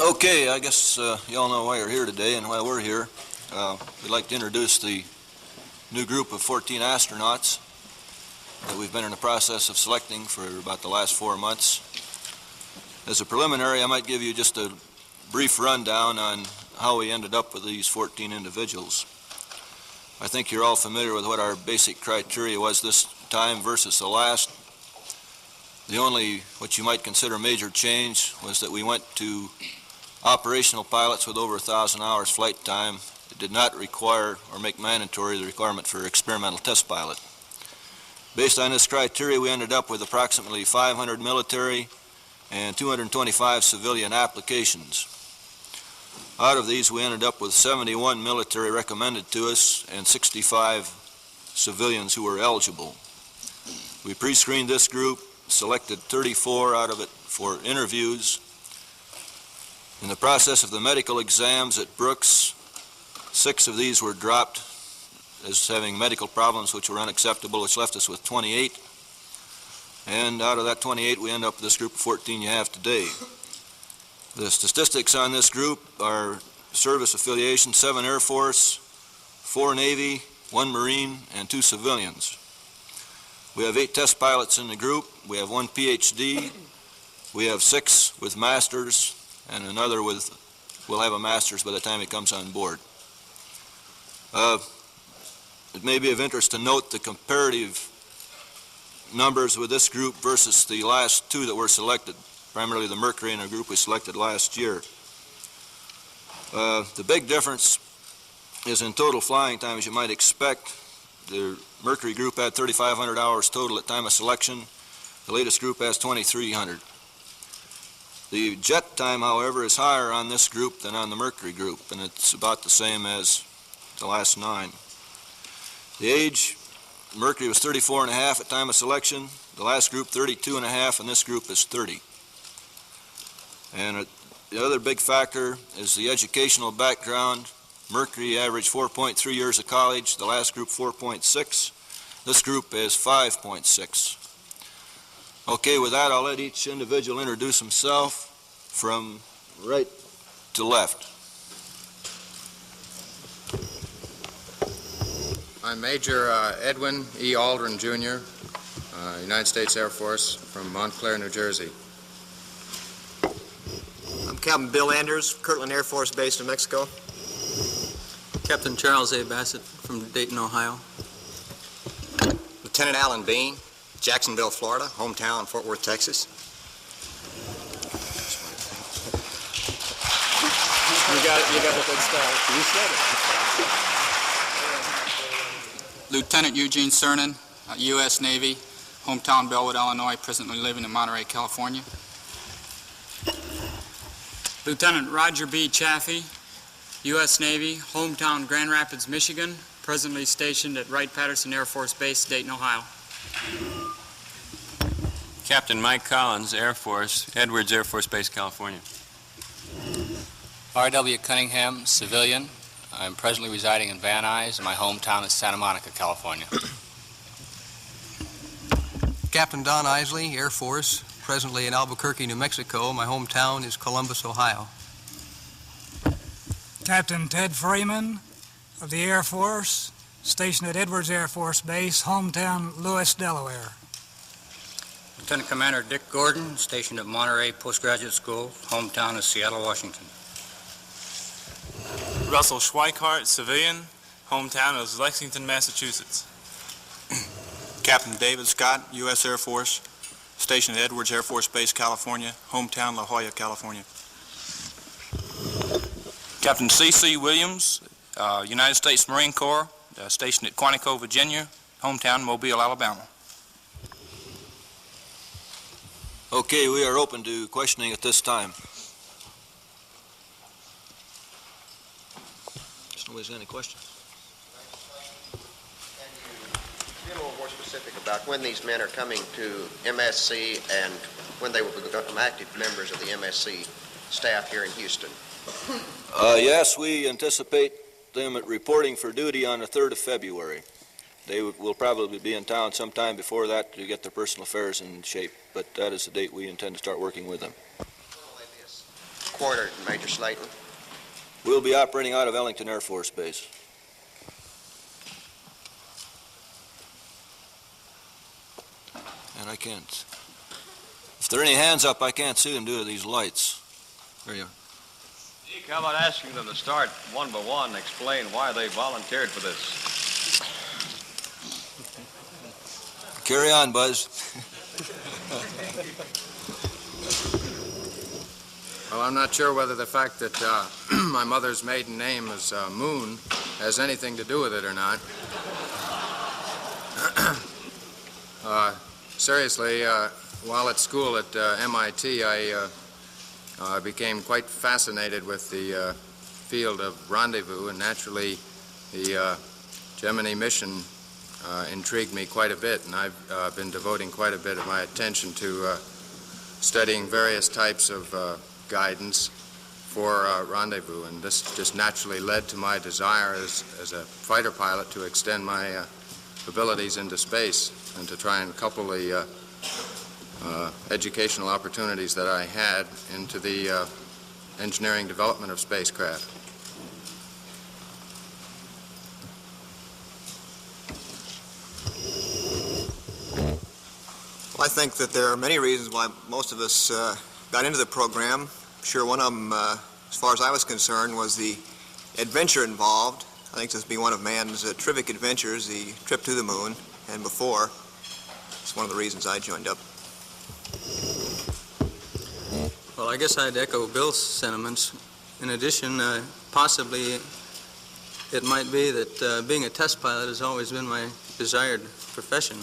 Okay, I guess you all know why you're here today and why we're here. We'd like to introduce the new group of 14 astronauts that we've been in the process of selecting for about the last 4 months. As a preliminary, I might give you just a brief rundown on how we ended up with these 14 individuals. I think you're all familiar with what our basic criteria was this time versus the last. The only, what you might consider major change, was that we went to operational pilots with over 1,000 hours flight time. It did not require or make mandatory the requirement for experimental test pilot. Based on this criteria, we ended up with approximately 500 military and 225 civilian applications. Out of these, we ended up with 71 military recommended to us and 65 civilians who were eligible. We pre-screened this group, selected 34 out of it for interviews. In the process of the medical exams at Brooks, 6 of these were dropped as having medical problems which were unacceptable, which left us with 28. And out of that 28, we end up with this group of 14 you have today. The statistics on this group are service affiliation: 7 Air Force, 4 Navy, 1 Marine, and 2 civilians. We have 8 test pilots in the group. We have 1 PhD. We have 6 with masters, and another will have a master's by the time he comes on board. It may be of interest to note the comparative numbers with this group versus the last 2 that were selected, primarily the Mercury and a group we selected last year. The big difference is in total flying time, as you might expect. The Mercury group had 3,500 hours total at time of selection. The latest group has 2,300. The jet time, however, is higher on this group than on the Mercury group, and it's about the same as the last 9. The age, Mercury was 34 and a half at time of selection. The last group, 32 and a half, and this group is 30. And the other big factor is the educational background. Mercury averaged 4.3 years of college. The last group, 4.6. This group is 5.6. Okay, with that, I'll let each individual introduce himself from right to left. I'm Major Edwin E. Aldrin, Jr., United States Air Force, from Montclair, New Jersey. I'm Captain Bill Anders, Kirtland Air Force Base, New Mexico. Captain Charles A. Bassett from Dayton, Ohio. Lieutenant Alan Bean, Jacksonville, Florida, hometown, Fort Worth, Texas. You got a good start. You said it. Lieutenant Eugene Cernan, U.S. Navy, hometown Bellwood, Illinois, presently living in Monterey, California. Lieutenant Roger B. Chaffee, U.S. Navy, hometown Grand Rapids, Michigan, presently stationed at Wright-Patterson Air Force Base, Dayton, Ohio. Captain Mike Collins, Air Force, Edwards Air Force Base, California. R.W. Cunningham, civilian. I'm presently residing in Van Nuys, and my hometown is Santa Monica, California. Captain Don Isley, Air Force, presently in Albuquerque, New Mexico. My hometown is Columbus, Ohio. Captain Ted Freeman of the Air Force, stationed at Edwards Air Force Base, hometown Lewis, Delaware. Lieutenant Commander Dick Gordon, stationed at Monterey Postgraduate School, hometown is Seattle, Washington. Russell Schweikart, civilian, hometown is Lexington, Massachusetts. Captain David Scott, U.S. Air Force, stationed at Edwards Air Force Base, California, hometown La Jolla, California. Captain C.C. Williams, United States Marine Corps, stationed at Quantico, Virginia, hometown Mobile, Alabama. Okay, we are open to questioning at this time. If nobody's got any questions. Be a little more specific about when these men are coming to MSC and when they will become active members of the MSC staff here in Houston. Yes, we anticipate them reporting for duty on the 3rd of February. They will probably be in town sometime before that to get their personal affairs in shape, but that is the date we intend to start working with them. headquartered, Major Slayton? We'll be operating out of Ellington Air Force Base. And I can't. If there are any hands up, I can't see them due to these lights. There you are. Deke, how about asking them to start one by one and explain why they volunteered for this? Carry on, Buzz. Well, I'm not sure whether the fact that my mother's maiden name is Moon has anything to do with it or not. Seriously, while at school at MIT, I became quite fascinated with the field of rendezvous, and naturally the Gemini mission intrigued me quite a bit, and I've been devoting quite a bit of my attention to studying various types of guidance for rendezvous, and this just naturally led to my desire as a fighter pilot to extend my abilities into space and to try and couple the educational opportunities that I had into the engineering development of spacecraft. Well, I think that there are many reasons why most of us got into the program. I'm sure one of them, as far as I was concerned, was the adventure involved. I think this will be one of man's terrific adventures, the trip to the moon and before. It's one of the reasons I joined up. Well, I guess I'd echo Bill's sentiments. In addition, possibly it might be that being a test pilot has always been my desired profession.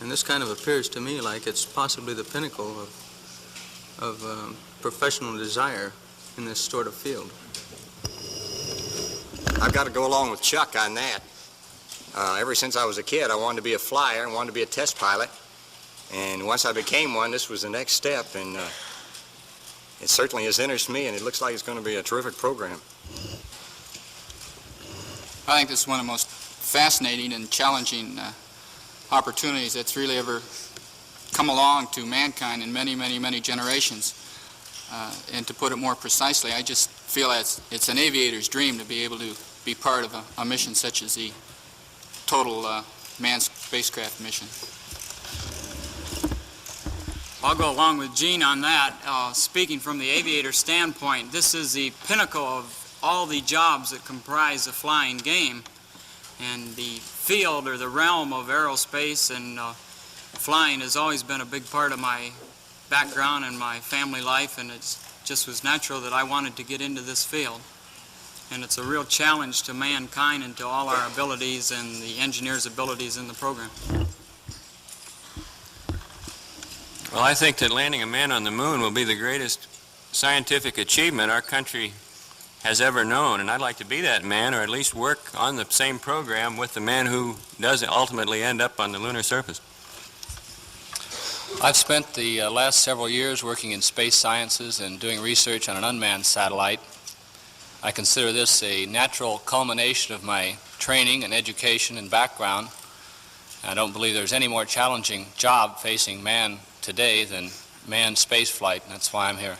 And this kind of appears to me like it's possibly the pinnacle of professional desire in this sort of field. I've got to go along with Chuck on that. Ever since I was a kid, I wanted to be a flyer and wanted to be a test pilot. And once I became one, this was the next step, and it certainly has interested me, and it looks like it's going to be a terrific program. I think this is one of the most fascinating and challenging opportunities that's really ever come along to mankind in many, many, many generations. And to put it more precisely, I just feel that it's an aviator's dream to be able to be part of a mission such as the total manned spacecraft mission. I'll go along with Gene on that. Speaking from the aviator standpoint, this is the pinnacle of all the jobs that comprise the flying game. And the field or the realm of aerospace and flying has always been a big part of my background and my family life, and it just was natural that I wanted to get into this field. And it's a real challenge to mankind and to all our abilities and the engineers' abilities in the program. Well, I think that landing a man on the moon will be the greatest scientific achievement our country has ever known, and I'd like to be that man, or at least work on the same program with the man who does ultimately end up on the lunar surface. I've spent the last several years working in space sciences and doing research on an unmanned satellite. I consider this a natural culmination of my training and education and background. I don't believe there's any more challenging job facing man today than manned space flight, and that's why I'm here.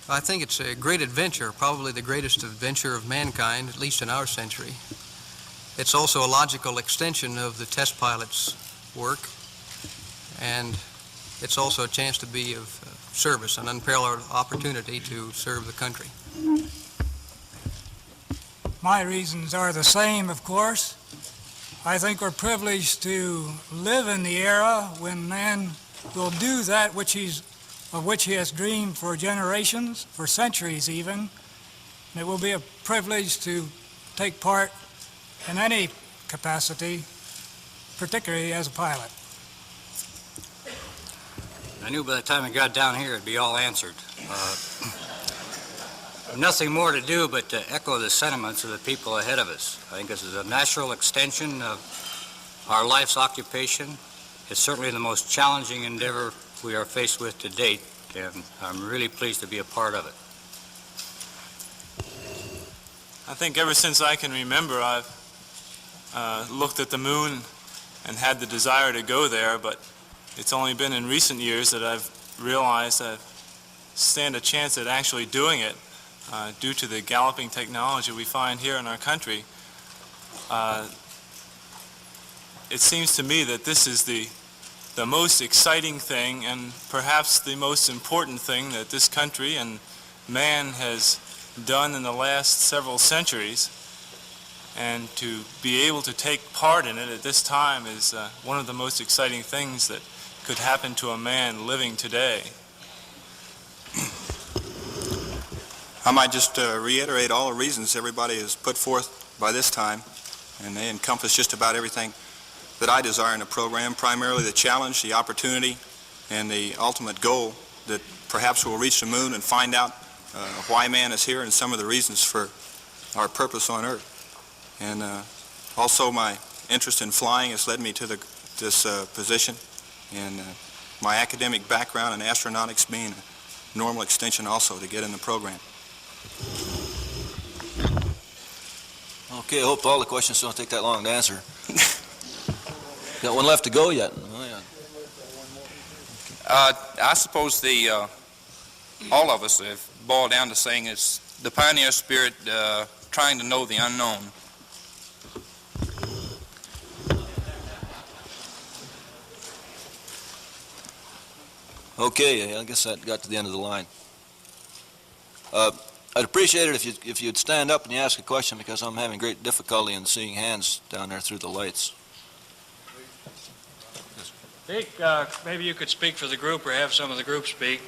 I think it's a great adventure, probably the greatest adventure of mankind, at least in our century. It's also a logical extension of the test pilot's work, and it's also a chance to be of service, an unparalleled opportunity to serve the country. My reasons are the same, of course. I think we're privileged to live in the era when man will do that of which he has dreamed for generations, for centuries even. And it will be a privilege to take part in any capacity, particularly as a pilot. I knew by the time I got down here it'd be all answered. Nothing more to do but to echo the sentiments of the people ahead of us. I think this is a natural extension of our life's occupation. It's certainly the most challenging endeavor we are faced with to date, and I'm really pleased to be a part of it. I think ever since I can remember, I've looked at the moon and had the desire to go there, but it's only been in recent years that I've realize that stand a chance at actually doing it due to the galloping technology we find here in our country. It seems to me that this is the most exciting thing and perhaps the most important thing that this country and man has done in the last several centuries. And to be able to take part in it at this time is one of the most exciting things that could happen to a man living today. I might just reiterate all the reasons everybody has put forth by this time, and they encompass just about everything that I desire in a program, primarily the challenge, the opportunity, and the ultimate goal that perhaps we'll reach the moon and find out why man is here and some of the reasons for our purpose on Earth. And also my interest in flying has led me to this position, and my academic background in astronautics being a normal extension also to get in the program. Okay, I hope all the questions don't take that long to answer. Got one left to go yet? Oh, yeah. I suppose all of us have boiled down to saying it's the pioneer spirit trying to know the unknown. Okay, I guess that got to the end of the line. I'd appreciate it if you'd stand up and you ask a question, because I'm having great difficulty in seeing hands down there through the lights. Dick, maybe you could speak for the group or have some of the group speak.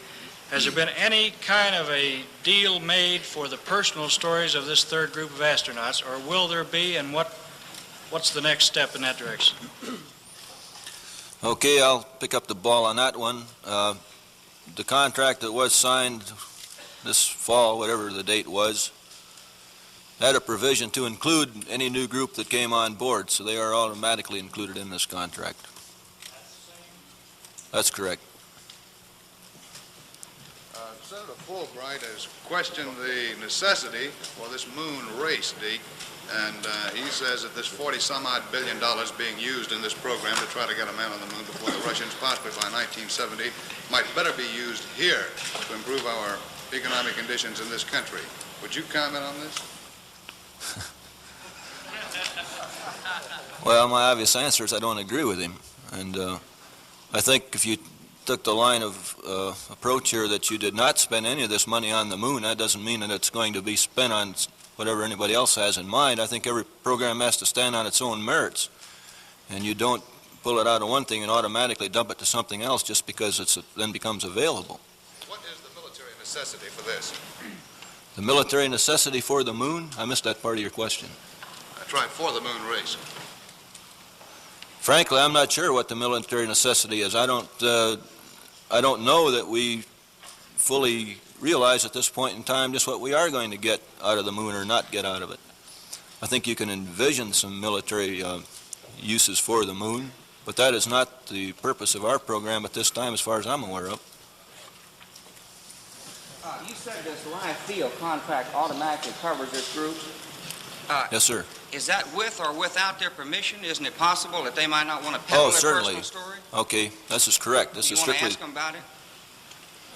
Has there been any kind of a deal made for the personal stories of this third group of astronauts, or will there be, and what's the next step in that direction? Okay, I'll pick up the ball on that one. The contract that was signed this fall, whatever the date was, had a provision to include any new group that came on board, so they are automatically included in this contract. That's correct. Senator Fulbright has questioned the necessity for this moon race, Deke, and he says that this $40-some-odd billion being used in this program to try to get a man on the moon before the Russians, possibly by 1970, might better be used here to improve our economic conditions in this country. Would you comment on this? Well, my obvious answer is I don't agree with him. And I think if you took the line of approach here that you did not spend any of this money on the moon, that doesn't mean that it's going to be spent on whatever anybody else has in mind. I think every program has to stand on its own merits. And you don't pull it out of one thing and automatically dump it to something else just because it then becomes available. What is the military necessity for this? The military necessity for the moon? I missed that part of your question. That's right, for the moon race. Frankly, I'm not sure what the military necessity is. I don't know that we fully realize at this point in time just what we are going to get out of the moon or not get out of it. I think you can envision some military uses for the moon, but that is not the purpose of our program at this time as far as I'm aware of. You said this live field contract automatically covers this group? Yes, sir. Is that with or without their permission? Isn't it possible that they might not want to peddle their certainly. personal story? Okay, this is correct. This is strictly. You want to ask them about it?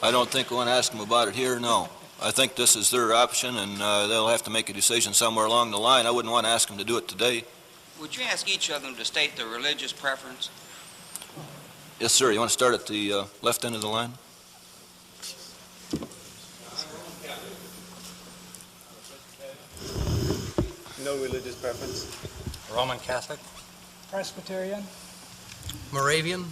I don't think we want to ask them about it here, no. I think this is their option, and they'll have to make a decision somewhere along the line. I wouldn't want to ask them to do it today. Would you ask each of them to state their religious preference? Yes, sir. You want to start at the left end of the line? No religious preference. Roman Catholic. Presbyterian. Moravian.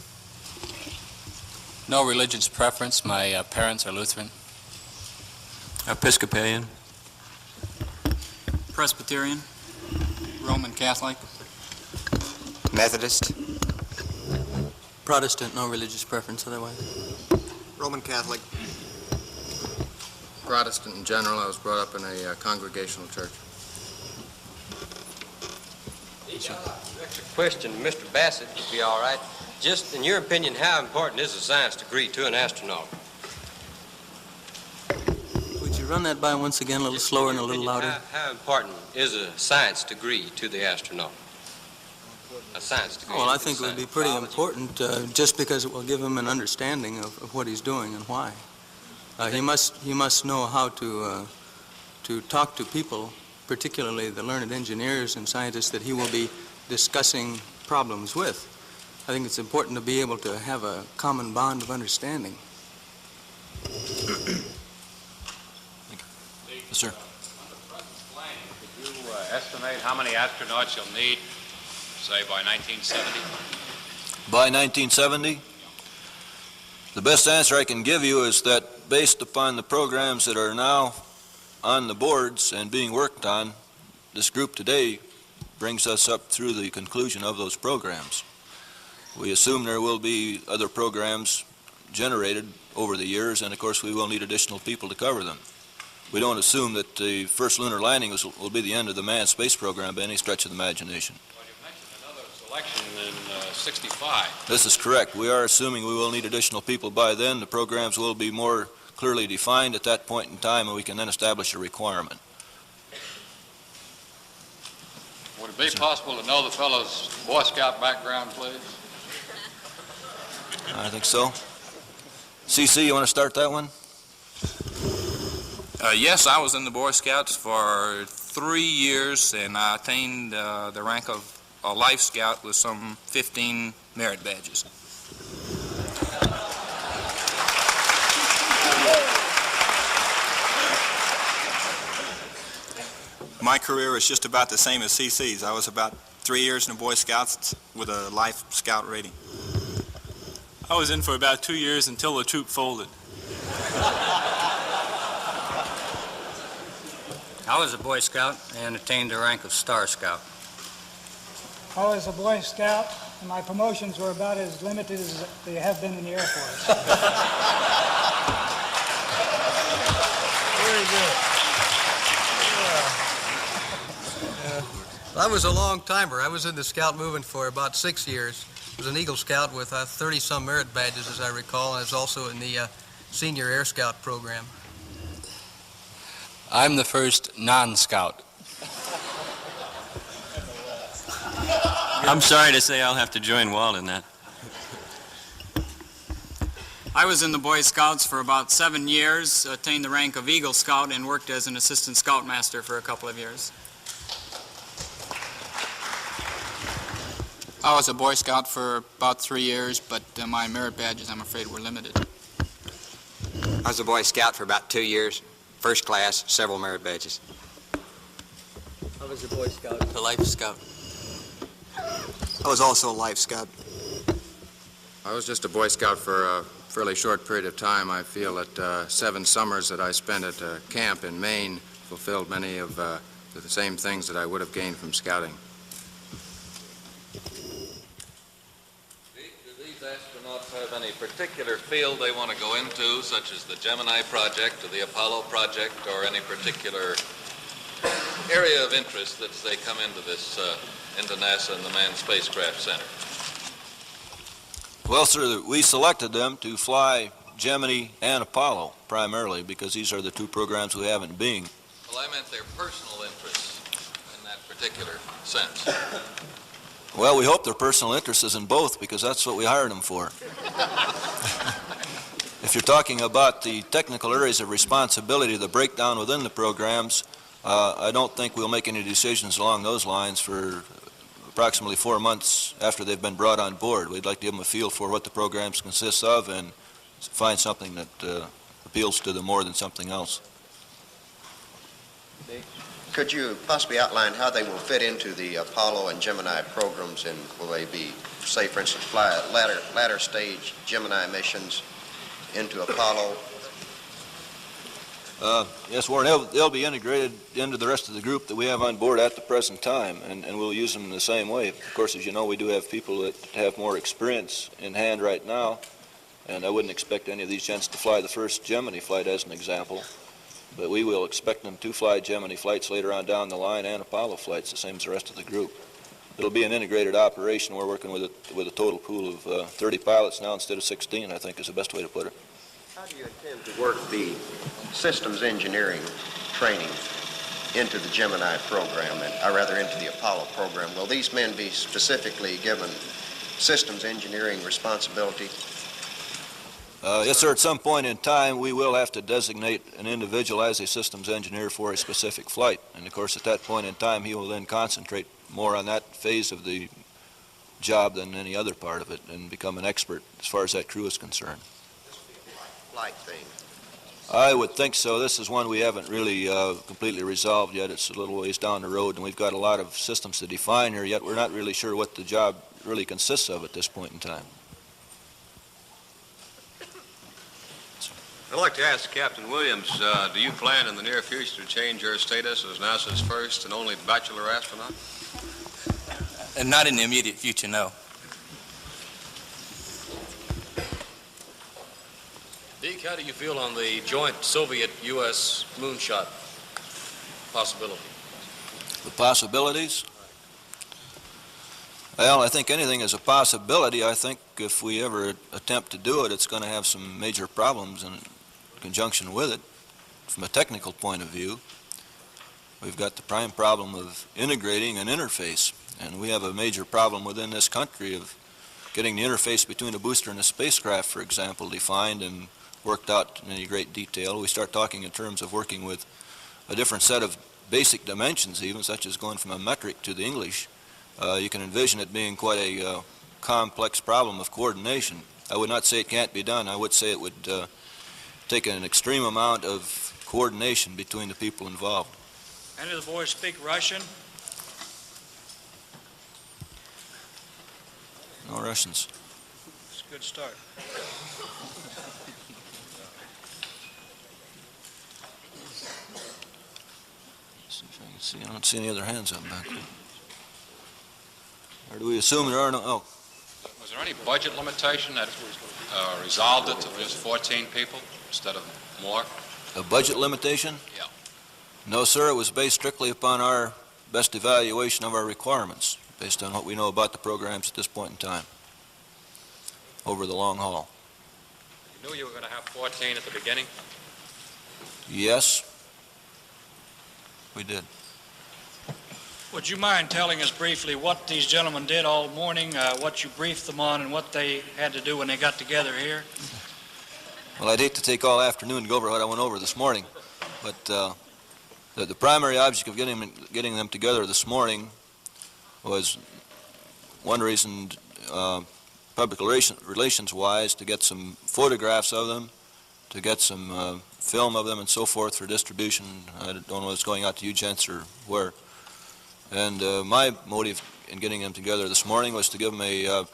No religious preference. My parents are Lutheran. Episcopalian. Presbyterian. Roman Catholic. Methodist. Protestant, no religious preference otherwise. Roman Catholic. Protestant in general. I was brought up in a congregational church. Extra question, Mr. Bassett, if you'd be all right. Just in your opinion, how important is a science degree to an astronaut? Would you run that by once again, a little slower and a little louder? How important is a science degree to the astronaut? a science degree. Well, I think it would be pretty important, just because it will give him an understanding of what he's doing and why. He must know how to talk to people, particularly the learned engineers and scientists that he will be discussing problems with. I think it's important to be able to have a common bond of understanding. Yes, sir. Could you estimate how many astronauts you'll need, say, by 1970? By 1970, the best answer I can give you is that based upon the programs that are now on the boards and being worked on, this group today brings us up through the conclusion of those programs. We assume there will be other programs generated over the years, and of course we will need additional people to cover them. We don't assume that the first lunar landing will be the end of the manned space program by any stretch of the imagination. Well, you mentioned another selection in 65. This is correct. We are assuming we will need additional people by then. The programs will be more clearly defined at that point in time, and we can then establish a requirement. Would it be possible to know the fellow's Boy Scout background, please? I think so. CC, you want to start that one? Yes, I was in the Boy Scouts for 3 years, and I attained the rank of a Life Scout with some 15 merit badges. My career is just about the same as CC's. I was about 3 years in the Boy Scouts with a Life Scout rating. I was in for about 2 years until the troop folded. I was a Boy Scout and attained the rank of Star Scout. I was a Boy Scout, and my promotions were about as limited as they have been in the Air Force. Very good. I was a long timer. I was in the Scout movement for about 6 years. I was an Eagle Scout with 30-some merit badges, as I recall, and I was also in the Senior Air Scout program. I'm the first non-scout. I'm sorry to say I'll have to join Walt in that. I was in the Boy Scouts for about 7 years, attained the rank of Eagle Scout, and worked as an assistant scoutmaster for a couple of years. I was a Boy Scout for about 3 years, but my merit badges, I'm afraid, were limited. I was a Boy Scout for about 2 years, first class, several merit badges. I was a Boy Scout. A Life Scout. I was also a Life Scout. I was just a Boy Scout for a fairly short period of time. I feel that 7 summers that I spent at camp in Maine fulfilled many of the same things that I would have gained from scouting. Do these astronauts have any particular field they want to go into, such as the Gemini project or the Apollo project, or any particular area of interest that they come into this, into NASA and the Manned Spacecraft Center? Well, sir, we selected them to fly Gemini and Apollo primarily because these are the 2 programs we have in being. Well, I meant their personal interests in that particular sense. Well, we hope their personal interest is in both because that's what we hired them for. If you're talking about the technical areas of responsibility, the breakdown within the programs, I don't think we'll make any decisions along those lines for approximately 4 months after they've been brought on board. We'd like to give them a feel for what the programs consist of and find something that appeals to them more than something else. Could you possibly outline how they will fit into the Apollo and Gemini programs, and will they be, say, for instance, fly latter stage Gemini missions into Apollo? Yes, Warren, they'll be integrated into the rest of the group that we have on board at the present time, and we'll use them in the same way. Of course, as you know, we do have people that have more experience in hand right now, and I wouldn't expect any of these gents to fly the first Gemini flight as an example, but we will expect them to fly Gemini flights later on down the line and Apollo flights, the same as the rest of the group. It'll be an integrated operation. We're working with a total pool of 30 pilots now instead of 16, I think is the best way to put it. How do you intend to work the systems engineering training into the Gemini program, or rather into the Apollo program. Will these men be specifically given systems engineering responsibility? Yes, sir. At some point in time, we will have to designate an individual as a systems engineer for a specific flight. And, of course, at that point in time, he will then concentrate more on that phase of the job than any other part of it and become an expert as far as that crew is concerned. Flight thing. I would think so. This is one we haven't really completely resolved yet. It's a little ways down the road, and we've got a lot of systems to define here, yet we're not really sure what the job really consists of at this point in time. I'd like to ask Captain Williams, do you plan in the near future to change your status as NASA's first and only bachelor astronaut? And not in the immediate future, no. Deke, how do you feel on the joint Soviet-U.S. moonshot possibility? The possibilities? Well, I think anything is a possibility. I think if we ever attempt to do it, it's going to have some major problems in conjunction with it. From a technical point of view, we've got the prime problem of integrating an interface, and we have a major problem within this country of getting the interface between a booster and a spacecraft, for example, defined and worked out in any great detail. We start talking in terms of working with a different set of basic dimensions even, such as going from a metric to the English. You can envision it being quite a complex problem of coordination. I would not say it can't be done. I would say it would take an extreme amount of coordination between the people involved. Any of the boys speak Russian? No Russians. It's a good start. See if I can see. I don't see any other hands up back there. Or do we assume there are no? Oh. Was there any budget limitation that resolved it to just 14 people instead of more? A budget limitation? Yeah. No, sir. It was based strictly upon our best evaluation of our requirements, based on what we know about the programs at this point in time, over the long haul. You knew you were going to have 14 at the beginning? Yes, we did. Would you mind telling us briefly what these gentlemen did all morning, what you briefed them on, and what they had to do when they got together here? Well, I'd hate to take all afternoon to go over what I went over this morning, but the primary object of getting them together this morning was one reason, public relations-wise, to get some photographs of them, to get some film of them and so forth for distribution. I don't know what's going out to you gents or where. And my motive in getting them together this morning was to give them a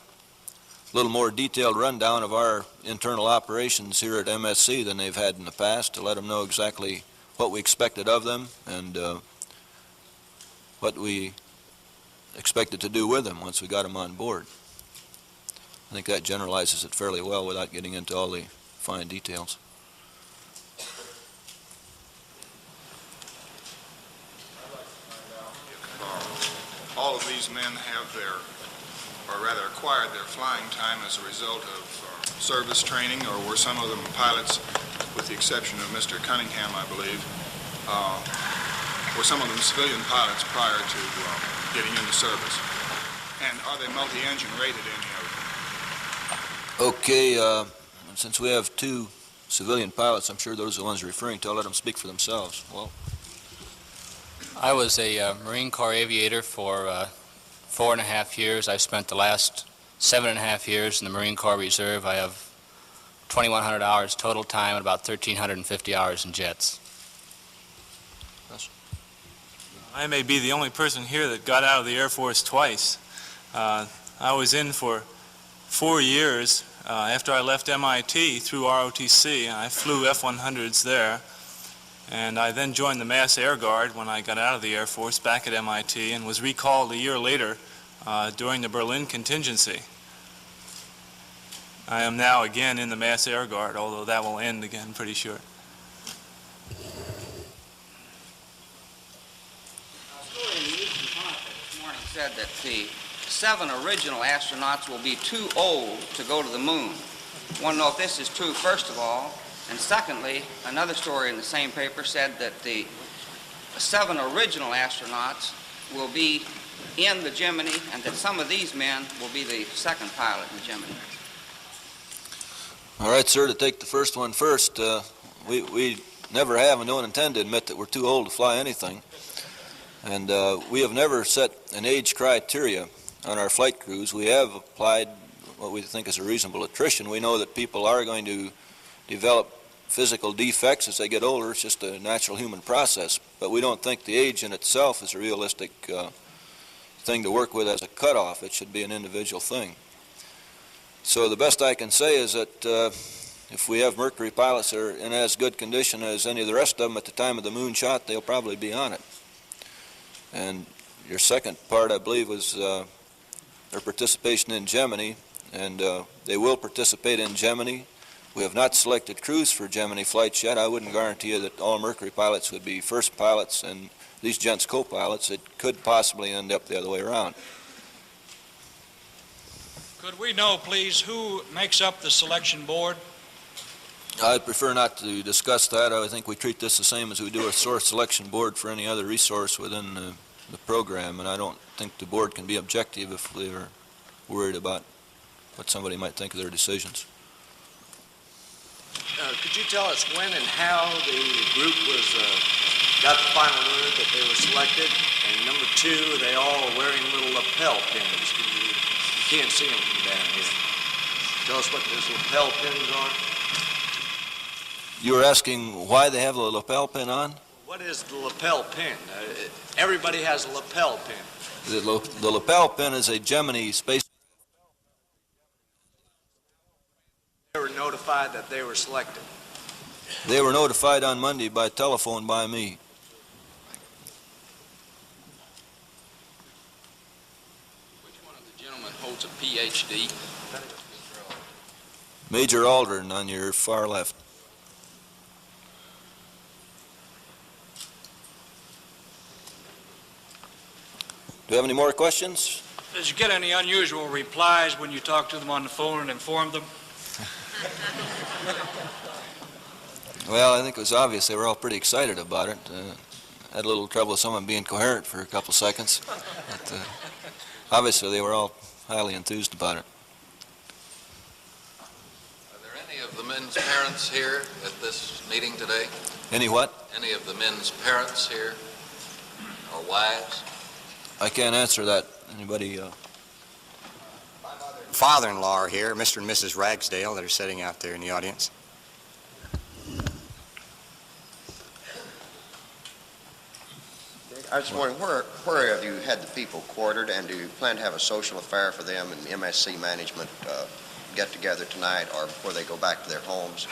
little more detailed rundown of our internal operations here at MSC than they've had in the past, to let them know exactly what we expected of them and what we expected to do with them once we got them on board. I think that generalizes it fairly well without getting into all the fine details. All of these men have or rather acquired their flying time as a result of service training, or were some of them pilots, with the exception of Mr. Cunningham, I believe? Were some of them civilian pilots prior to getting into service? And are they multi-engine rated, any of them? Okay, since we have two civilian pilots, I'm sure those are the ones you're referring to. I'll let them speak for themselves. Well, I was a Marine Corps aviator for 4.5 years. I spent the last 7.5 years in the Marine Corps Reserve. I have 2,100 hours total time and about 1,350 hours in jets. I may be the only person here that got out of the Air Force twice. I was in for 4 years after I left MIT through ROTC. I flew F-100s there. And I then joined the Mass Air Guard when I got out of the Air Force back at MIT, and was recalled a year later during the Berlin contingency. I am now again in the Mass Air Guard, although that will end again pretty short. A story in the Houston Chronicle this morning said that the 7 original astronauts will be too old to go to the moon. I want to know if this is true, first of all. And secondly, another story in the same paper said that the 7 original astronauts will be in the Gemini, and that some of these men will be the second pilot in the Gemini. All right, sir, to take the first one first, we never have and don't intend to admit that we're too old to fly anything. And we have never set an age criteria on our flight crews. We have applied what we think is a reasonable attrition. We know that people are going to develop physical defects as they get older. It's just a natural human process. But we don't think the age in itself is a realistic thing to work with as a cutoff. It should be an individual thing. So the best I can say is that if we have Mercury pilots that are in as good condition as any of the rest of them at the time of the moon shot, they'll probably be on it. And your second part, I believe, was their participation in Gemini, and they will participate in Gemini. We have not selected crews for Gemini flights yet. I wouldn't guarantee you that all Mercury pilots would be first pilots and these gents co-pilots. It could possibly end up the other way around. Could we know, please, who makes up the selection board? I'd prefer not to discuss that. I think we treat this the same as we do a source selection board for any other resource within the program, and I don't think the board can be objective if they're worried about what somebody might think of their decisions. Could you tell us when and how the group was got the final word that they were selected? And number 2, are they all wearing little lapel pins? You can't see them from down here. Tell us what those lapel pins are. You were asking why they have a lapel pin on? What is the lapel pin? Everybody has a lapel pin. The lapel pin is a Gemini space. They were notified that they were selected. They were notified on Monday by telephone by me. Which one of the gentlemen holds a PhD? Major Aldrin on your far left. Do you have any more questions? Did you get any unusual replies when you talked to them on the phone and informed them? Well, I think it was obvious they were all pretty excited about it. Had a little trouble with someone being coherent for a couple seconds. But obviously they were all highly enthused about it. Are there any of the men's parents here at this meeting today? Any what? Any of the men's parents here or wives? I can't answer that. Anybody? Father-in-law are here, Mr. and Mrs. Ragsdale, that are sitting out there in the audience. I was wondering, where have you had the people quartered, and do you plan to have a social affair for them and MSC management get together tonight, or before they go back to their homes?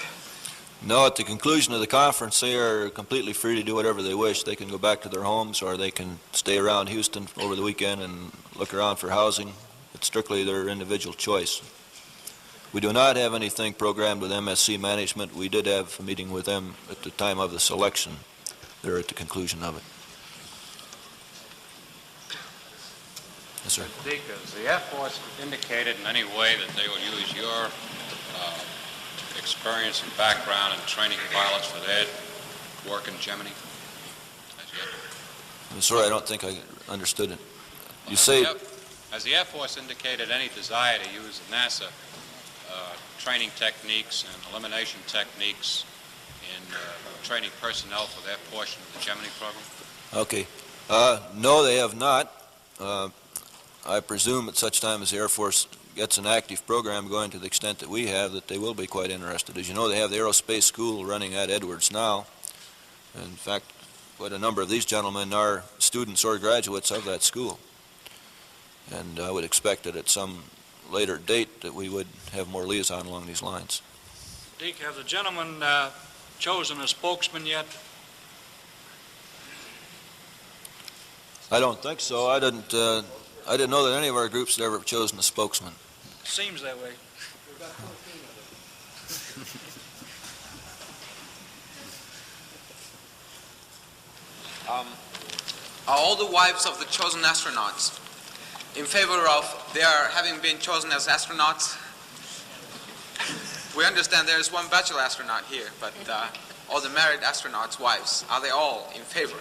No, at the conclusion of the conference, they are completely free to do whatever they wish. They can go back to their homes, or they can stay around Houston over the weekend and look around for housing. It's strictly their individual choice. We do not have anything programmed with MSC management. We did have a meeting with them at the time of the selection. They're at the conclusion of it. Yes, sir. Deke, has the Air Force indicated in any way that they will use your experience and background in training pilots for their work in Gemini? I'm sorry, I don't think I understood it. You say... Has the Air Force indicated any desire to use the NASA training techniques and elimination techniques in training personnel for their portion of the Gemini program? Okay. No, they have not. I presume at such time as the Air Force gets an active program going to the extent that we have, that they will be quite interested. As you know, they have the aerospace school running at Edwards now. In fact, quite a number of these gentlemen are students or graduates of that school. And I would expect that at some later date that we would have more liaison along these lines. Deke, have the gentlemen chosen a spokesman yet? I don't think so. I didn't know that any of our groups had ever chosen a spokesman. Seems that way. Are all the wives of the chosen astronauts in favor of their having been chosen as astronauts? We understand there is one bachelor astronaut here, but all the married astronauts' wives, are they all in favor?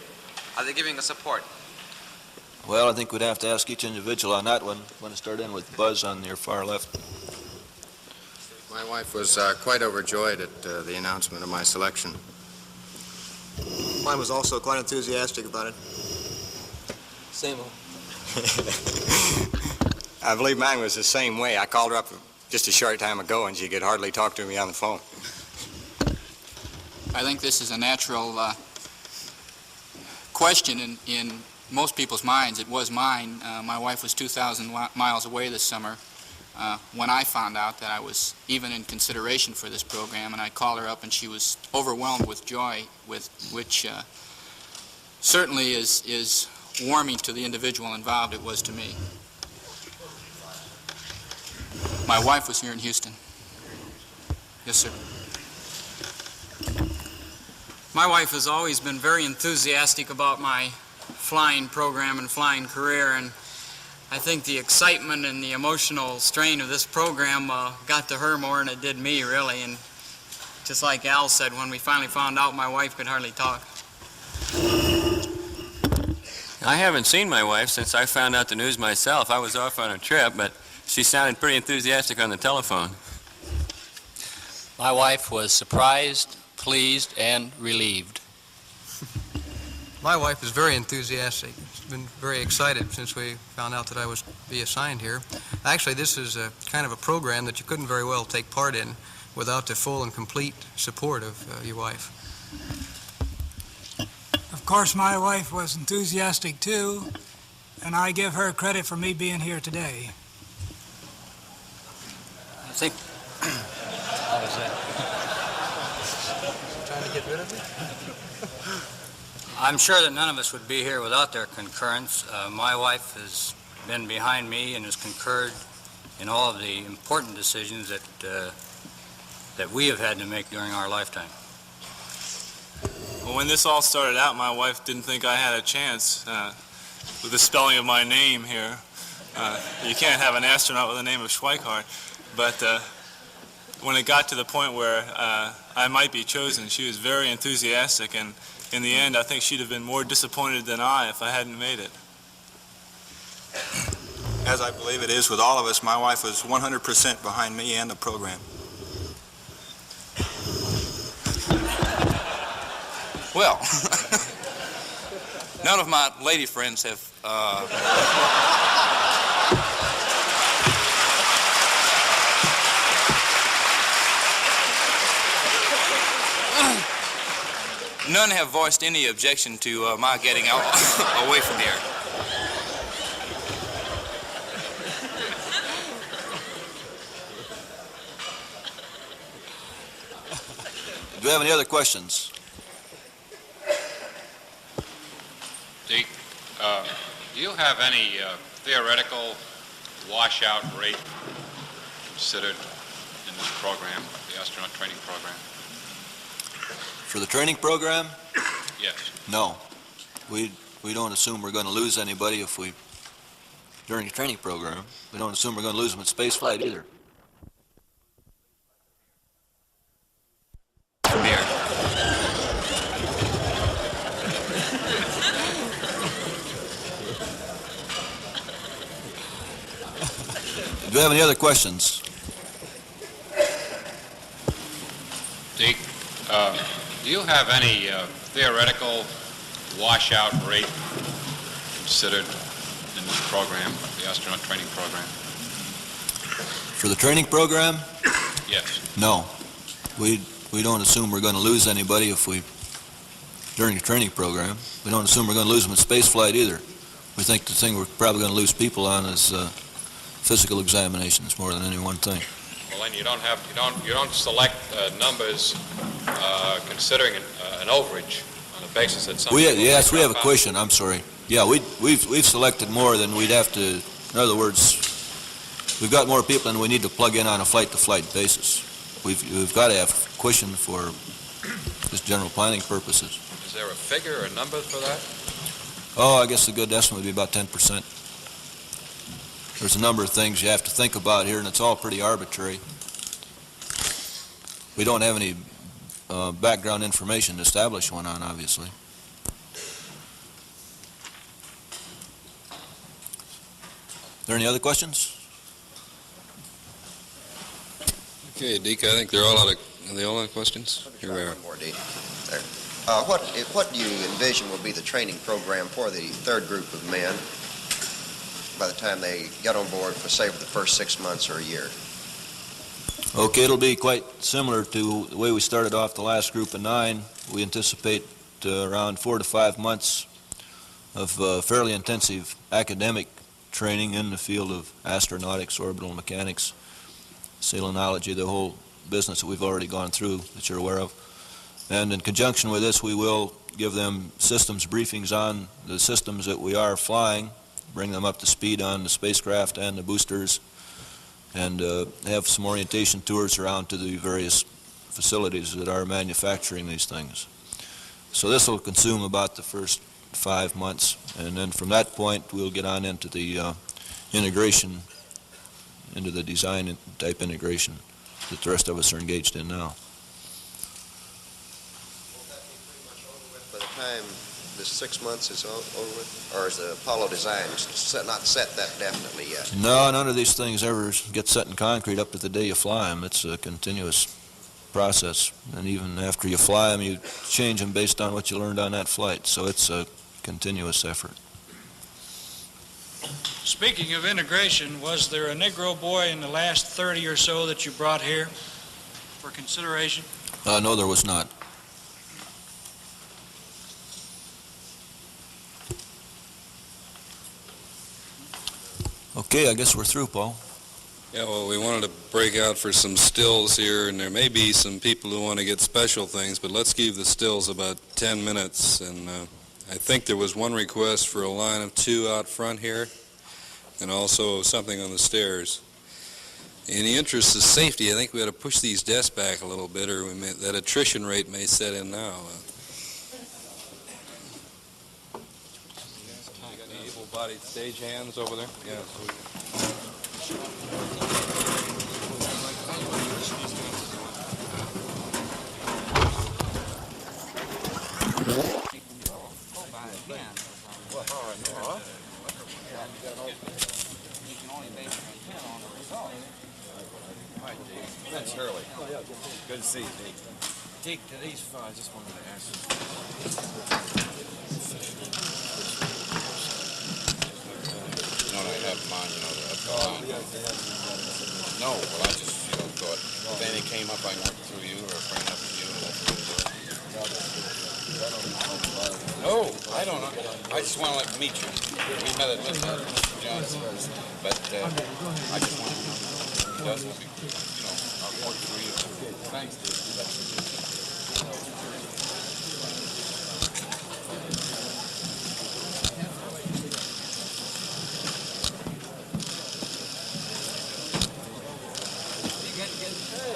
Are they giving us support? Well, I think we'd have to ask each individual on that one. Want to start in with Buzz on your far left? My wife was quite overjoyed at the announcement of my selection. Mine was also quite enthusiastic about it. Same old. I believe mine was the same way. I called her up just a short time ago, and she could hardly talk to me on the phone. I think this is a natural question in most people's minds. It was mine. My wife was 2,000 miles away this summer when I found out that I was even in consideration for this program, and I called her up, and she was overwhelmed with joy, which certainly is warming to the individual involved. It was to me. My wife was here in Houston. Yes, sir. My wife has always been very enthusiastic about my flying program and flying career, and I think the excitement and the emotional strain of this program got to her more than it did me, really. And just like Al said, when we finally found out, my wife could hardly talk. I haven't seen my wife since I found out the news myself. I was off on a trip, but she sounded pretty enthusiastic on the telephone. My wife was surprised, pleased, and relieved. My wife is very enthusiastic. She's been very excited since we found out that I was to be assigned here. Actually, this is a kind of a program that you couldn't very well take part in without the full and complete support of your wife. Of course, my wife was enthusiastic too, and I give her credit for me being here today. I think... How was that? Trying to get rid of it? I'm sure that none of us would be here without their concurrence. My wife has been behind me and has concurred in all of the important decisions that we have had to make during our lifetime. Well, when this all started out, my wife didn't think I had a chance with the spelling of my name here. You can't have an astronaut with the name of Schweikart. But when it got to the point where I might be chosen, she was very enthusiastic, and in the end, I think she'd have been more disappointed than I if I hadn't made it. As I believe it is with all of us, my wife was 100% behind me and the program. Well, none of my lady friends have none have voiced any objection to my getting out away from here. Do we have any other questions? Deke, do you have any theoretical washout rate considered in this program, the astronaut training program? For the training program? Yes. No. We don't assume we're going to lose anybody during the training program. We don't assume we're going to lose them at space flight either. Do we have any other questions? Deke, do you have any theoretical washout rate considered in this program, the astronaut training program? For the training program? Yes. No. We don't assume we're going to lose anybody during the training program. We don't assume we're going to lose them in space flight either. We think the thing we're probably going to lose people on is physical examinations more than any one thing. Well, then you don't select numbers considering an overage on the basis that some. Yes, we have a question. I'm sorry. Yeah, we've selected more than we'd have to. In other words, we've got more people than we need to plug in on a flight-to-flight basis. We've got to have cushion for just general planning purposes. Is there a figure or a number for that? Oh, I guess a good estimate would be about 10%. There's a number of things you have to think about here, and it's all pretty arbitrary. We don't have any background information to establish one on, obviously. there any other questions? Okay, Deke, I think they're all out of, are they all out of questions? Here we are. One more, Deke. There. What do you envision will be the training program for the third group of men by the time they get on board for, say, the first 6 months or a year? Okay, it'll be quite similar to the way we started off the last group of 9. We anticipate around 4 to 5 months of fairly intensive academic training in the field of astronautics, orbital mechanics, selenology, the whole business that we've already gone through that you're aware of. And in conjunction with this, we will give them systems briefings on the systems that we are flying, bring them up to speed on the spacecraft and the boosters, and have some orientation tours around to the various facilities that are manufacturing these things. So this will consume about the first 5 months, and then from that point we'll get on into the integration, into the design type integration that the rest of us are engaged in now. By the time this 6 months is over with, or is the Apollo design not set that definitely yet? No, none of these things ever get set in concrete up to the day you fly them. It's a continuous process, and even after you fly them, you change them based on what you learned on that flight. So it's a continuous effort. Speaking of integration, was there a Negro boy in the last 30 or so that you brought here for consideration? No, there was not. Okay, I guess we're through, Paul. Yeah, well, we wanted to break out for some stills here, and there may be some people who want to get special things, but let's give the stills about 10 minutes. And I think there was one request for a line of 2 out front here, and also something on the stairs. In the interest of safety, I think we ought to push these desks back a little bit, or that attrition rate may set in now. Any able-bodied stagehands over there? Yeah. That's Shirley. Good to see you, Deke. Deke, to these I just wanted to ask you. You know, I have mine, you know, no, well, I just, thought if anything came up, I can work through you or bring it up to you. No, I don't know. I just want to meet you. We met at Mr. Johnson, but I just want to know. I'll work through you. Thanks, dude.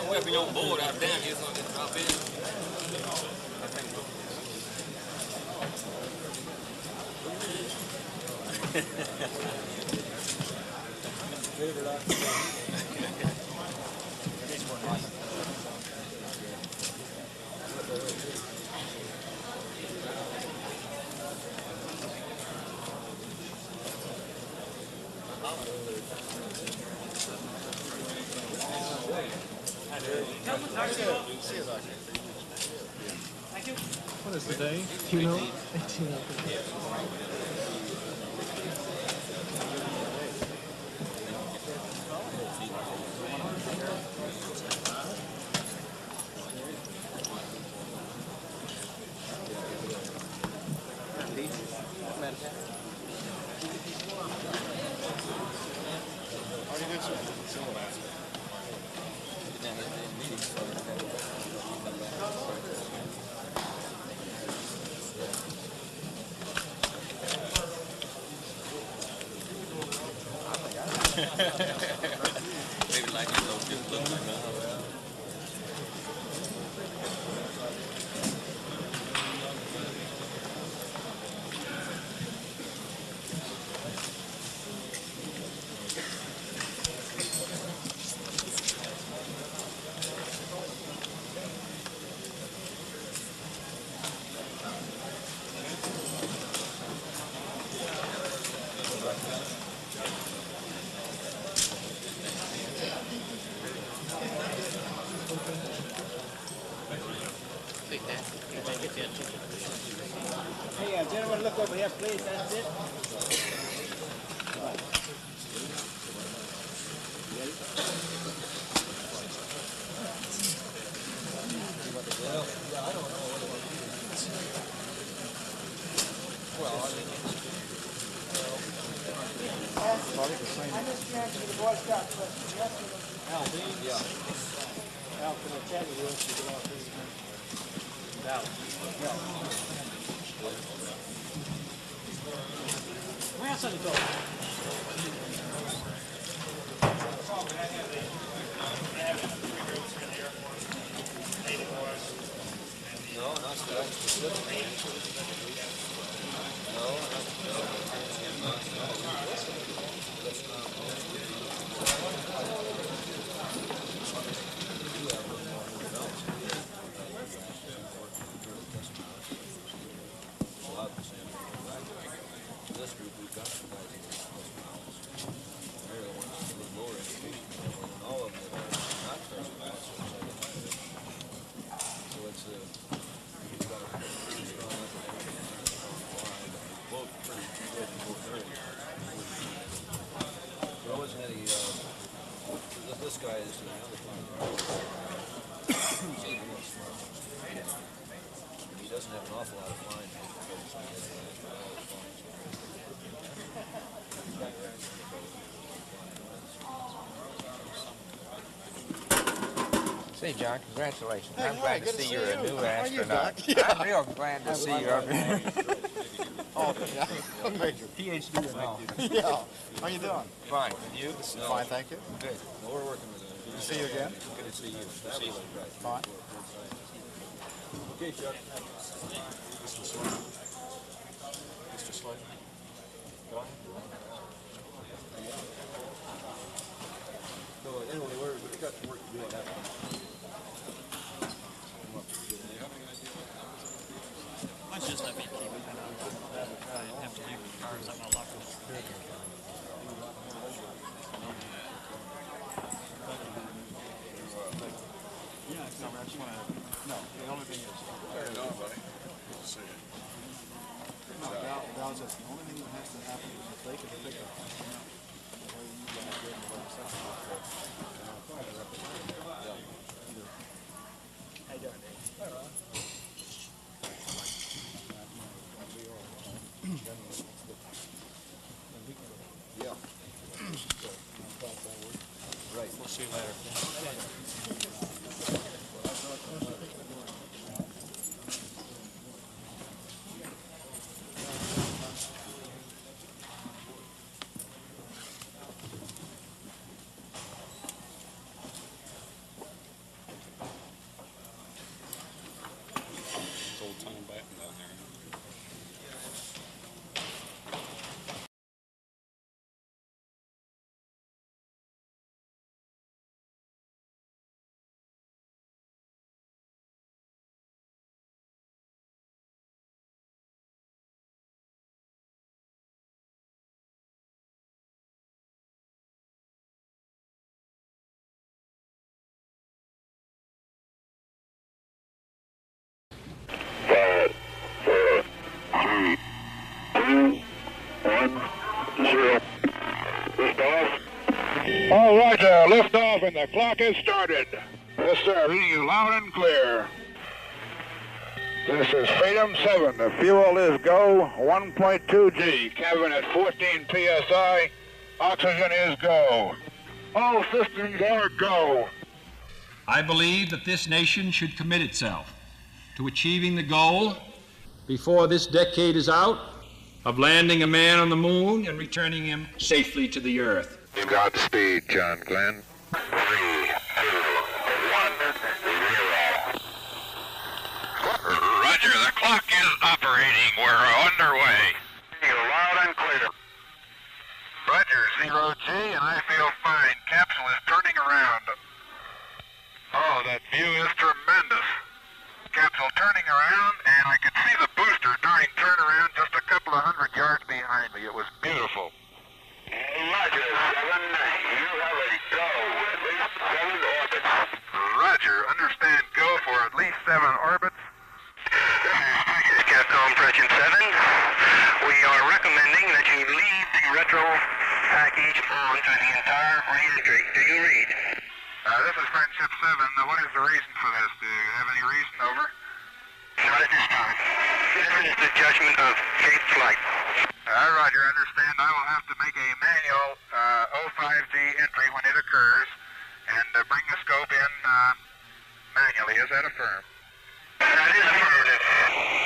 We'll be on board out down here, so I can drop in. What is the day? Do you know? 18. Maybe like you don't just look like that. Hey, gentlemen, look over here, please. That's it. I just answered the Boy Scout question. Al, yeah. Al, can I chat with you once you get off this? Al. Where's the door? No, not specifically. This group, we've got some guys in they're the ones with lower education level, and all of them that are not first class. So it's we've got a pretty strong line. Both pretty good in both areas. There wasn't any, this guy is the other one. He doesn't have an awful lot of flying. Say, John, congratulations. Hey, I'm hi, glad to good see to you're see a you. new How are you, astronaut. Doc? Yeah. I'm real glad to see you up here. Oh, yeah. PhD and all. Yeah. How you doing? Fine. And you? Fine, thank you. Good. No, we're working with Good to see you again. Good to see you. Fine. Okay, Chuck. Mr. Slade. Mr. Slade. Go ahead. So anyway, we've got some work to do on that one. Let's just let me keep it. I have to leave the cars. I'm gonna lock them. Yeah, so I just want to. No, the only thing is. How you doing, buddy? Good to see you. No, Val says the only thing that has to happen is if they can pick up on the way you guys did and what stuff. How you doing, Dave? All right. Yeah. Right. We'll see you later. It's old Tom Batten down there. All right, liftoff, and the clock has started. Yes, sir, reading you loud and clear. This is Freedom 7. The fuel is go, 1.2 G. Cabin at 14 PSI. Oxygen is go. All systems are go. I believe that this nation should commit itself to achieving the goal, before this decade is out, of landing a man on the moon and returning him safely to the earth. Godspeed, John Glenn. 3, 2, 1, 0. Roger, the clock is operating. We're underway. Loud and clear. Roger, 0G, and I feel fine. Capsule is turning around. Oh, that view is tremendous. Capsule turning around, and I could see the booster during turnaround just a couple of hundred yards behind me. It was beautiful. Roger, 7. You have a go. At least 7 orbits. Roger. Roger. Understand go for at least 7 orbits. This is Capcom Impression 7. We are recommending that you leave the retro package on for the entire re-entry. Do you read? This is Friendship 7. What is the reason for this? Do you have any reason? Over? Not at this time. This is the judgment of safe flight. Roger. Understand. I will have to make a manual 05G entry when it occurs and bring the scope in manually. Is that affirmed? That is affirmative.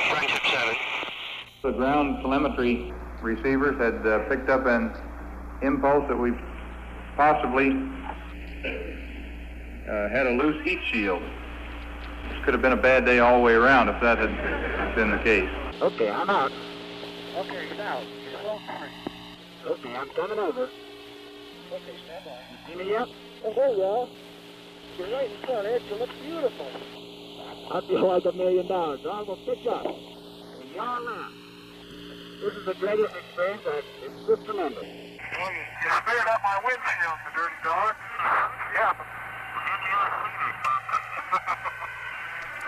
Friendship 7. The ground telemetry receivers had picked up an impulse that we possibly had a loose heat shield. This could have been a bad day all the way around if that had been the case. Okay, I'm out. Okay, he's out. Okay, I'm coming over. Okay, stand by. You see me yet? Oh, there you are. You're right in front, Ed. You look beautiful. I feel like $1 million. So I'm going to pitch up. And y'all laugh. This is the greatest experience. It's just tremendous. Well, you spared up my windshield, the dirty dog. Yeah.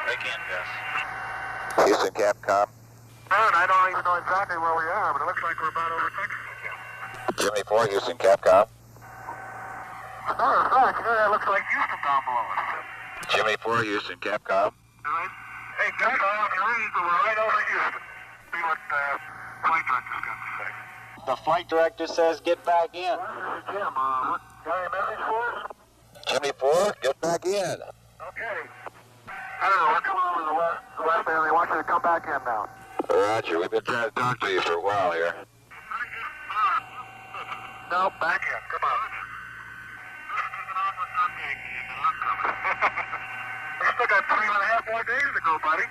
They can't guess. Houston Capcom. I don't even know exactly where we are, but it looks like we're about over Texas. Jimmy 4, Houston Capcom. As a matter of fact, it looks like Houston down below us. Jimmy 4, Houston Capcom. Hey, Capcom, if you read, we're right over Houston. See what flight director's got to say. The flight director says get back in. This is Jim. What, got any message for us? Jimmy 4, get back in. Okay. I don't know, we're coming over the west end. They want you to come back in now. Roger, we've been trying to talk to you for a while here. No, back in. Come on. We still got 3.5 more days to go, buddy.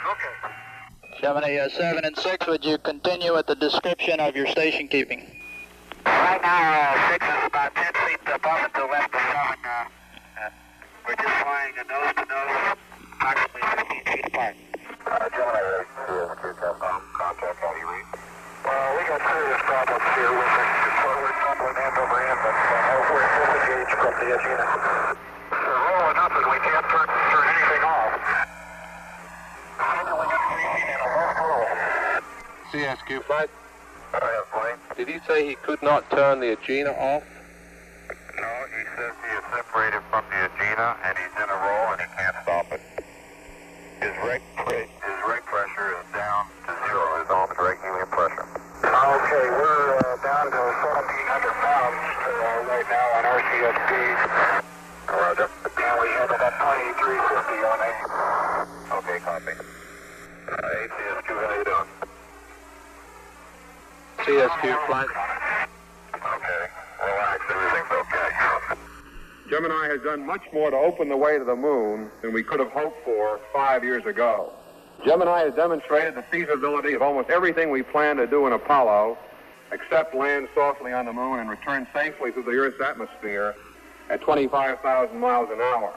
Okay. Gemini 7 and 6, would you continue with the description of your station keeping? Right now, 6 is about 10 feet above and to the left of 7. We're just flying a nose-to-nose, approximately 15 feet apart. Gemini ready. Capcom, contact, how do you read? We got serious problems here with it. We're tumbling end over end, but we're disengaged from the Agena. We're rolling up and we can't turn anything off. We got 3 feet in a left roll. CSQ flight. I have plane. Did he say he could not turn the Agena off? No, he says he is separated from the Agena and he's in a roll and he can't stop it. His reg pressure is down to 0, his own direct helium pressure. Okay, we're down to 1,700 pounds right now on RCS speed. Roger. And we have about 2350 on A. Okay, copy. ACSQ, how you doing? CSQ flight. Okay, relax, everything's okay. Gemini has done much more to open the way to the moon than we could have hoped for 5 years ago. Gemini has demonstrated the feasibility of almost everything we plan to do in Apollo, except land softly on the moon and return safely through the Earth's atmosphere at 25,000 miles an hour.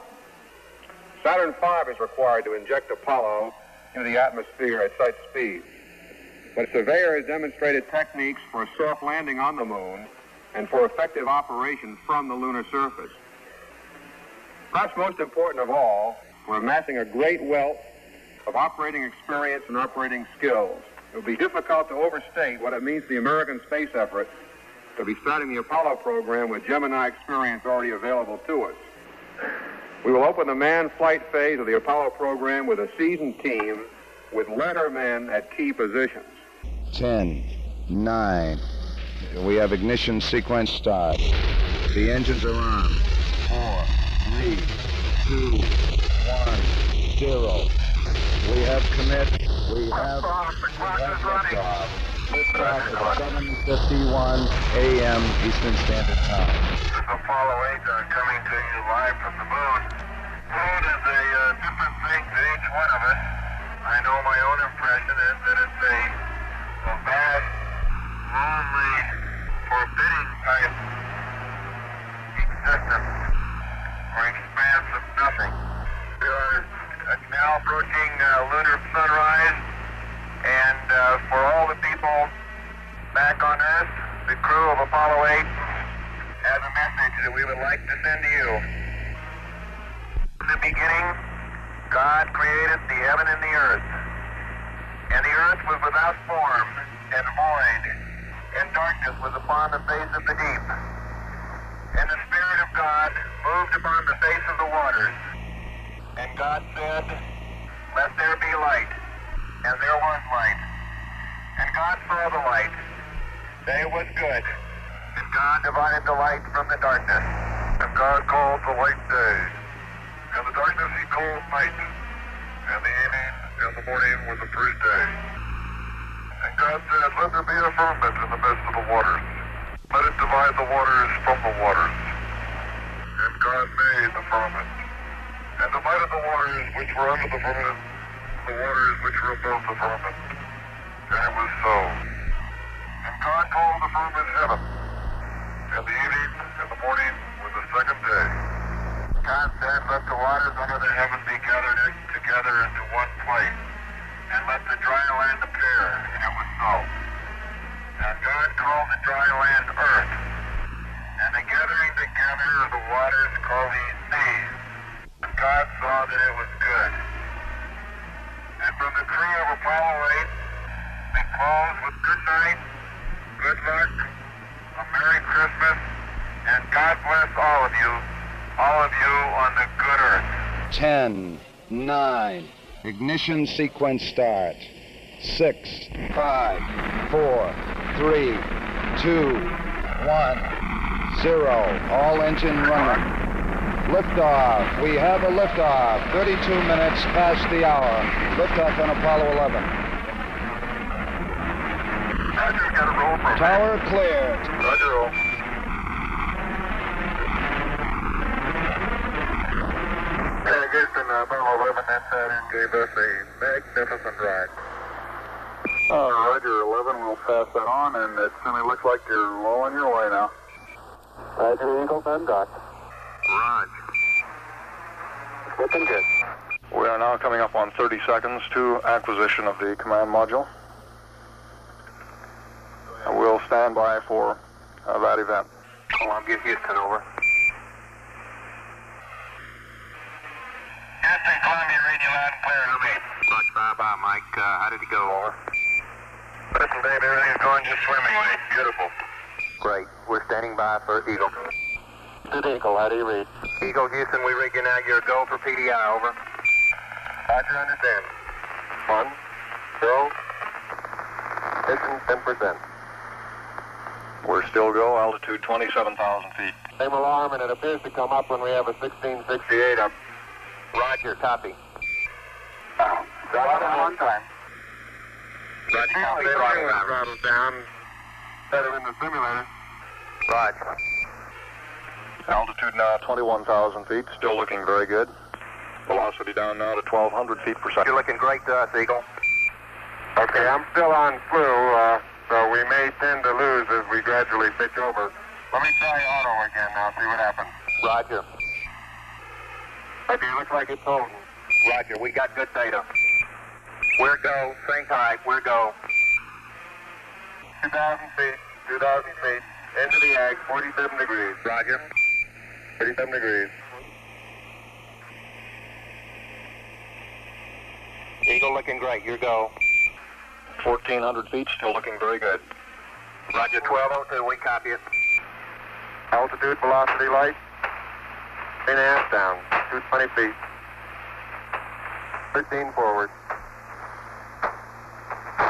Saturn V is required to inject Apollo into the atmosphere at such speed. But Surveyor has demonstrated techniques for a soft landing on the moon and for effective operation from the lunar surface. Perhaps most important of all, we're amassing a great wealth of operating experience and operating skills. It would be difficult to overstate what it means to the American space effort to be starting the Apollo program with Gemini experience already available to us. We will open the manned flight phase of the Apollo program with a seasoned team with lettermen at key positions. 10, 9, we have ignition sequence start. The engines are on. 4, 3, 2, 1, 0. We have commit. We have liftoff. Liftoff at 7:51 a.m. Eastern Standard Time. Apollo 8 coming to you live from the moon. Moon is a different thing to each one of us. I know my own impression is that it's a vast, lonely, forbidding type existence or expanse of nothing. We are now approaching lunar sunrise, and for all the people back on Earth, the crew of Apollo 8 has a message that we would like to send to you. In the beginning, God created the heaven and the earth. And the earth was without form and void, and darkness was upon the face of the deep. And the Spirit of God moved upon the face of the waters. And God said, let there be light. And there was light. And God saw the light, that it was good. And God divided the light from the darkness. And God called the light day, and the darkness he called night. And the evening and the morning was the first day. And God said, let there be a firmament in the midst of the waters. Let it divide the waters from the waters. And God made the firmament, and divided the waters which were under the firmament, the waters which were above the firmament. And it was so. And God called the firmament heaven, and the evening and the morning was the second day. God said, let the waters under the heaven be gathered together into one place, and let the dry land appear. And it was so. And God called the dry land earth, and the gathering together of the waters called he seas. And God saw that it was good. And from the tree of Apollo 8, we close with good night, good luck, a Merry Christmas, and God bless all of you on the good earth. 10, 9, ignition sequence start. 6, 5, 4, 3, 2, 1, 0. All engine running. Liftoff. We have a liftoff. 32 minutes past the hour. Liftoff on Apollo 11. Roger, got a roll program. Tower cleared. Roger, roll. Houston, Apollo 11, that gave us a magnificent ride. Roger, 11, we'll pass that on, and it certainly looks like you're low on your way now. Roger, Eagle, then dock. Roger. Looking good. We are now coming up on 30 seconds to acquisition of the command module. And we'll stand by for that event. Columbia, Houston, over. Houston, Columbia, reading you loud and clear. How me? Roger, bye-bye, Mike. How did it go? Over. Listen, Dave, everything's going just swimmingly. Beautiful. Great. We're standing by for Eagle. Good Eagle, how do you read? Eagle, Houston, we rig you now. You're go for PDI, over. Roger, understand. 1, 0. Mission 10%. We're still go, altitude 27,000 feet. Same alarm, and it appears to come up when we have a 1668 up. Roger, copy. Drop down one time. Roger, copy, throttle down. Set him in the simulator. Roger. Altitude now 21,000 feet, still looking very good. Velocity down now to 1,200 feet per second. You're looking great to us, Eagle. Okay, I'm still on flu, so we may tend to lose as we gradually pitch over. Let me try auto again now, see what happens. Roger. Okay, looks like it's holding. Roger, we got good data. We're go, think high, we're go. 2,000 feet, 2,000 feet, into the ag, 47 degrees. Roger. 37 degrees. Eagle looking great, your go. 1,400 feet, still looking very good. Roger, 1202, we copy it. Altitude, velocity, light. 3.5 down, 220 feet. 13 forward.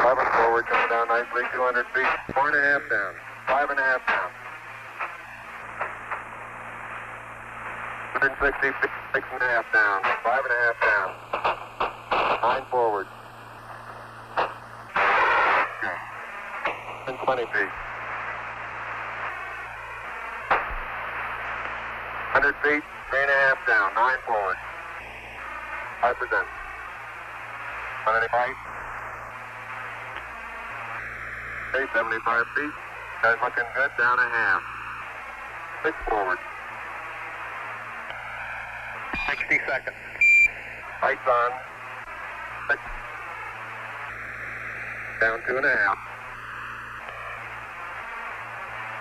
11 forward, coming down nicely, 200 feet. 4.5 down, 5.5 down. 160 feet, 6.5 down, 5.5 down. 9 forward. 20 feet. 100 feet, 3.5 down, 9 forward. 5%. 185. Okay, 75 feet. Guys looking good, down a half. 6 forward. 60 seconds. Lights on. 6. Down 2.5.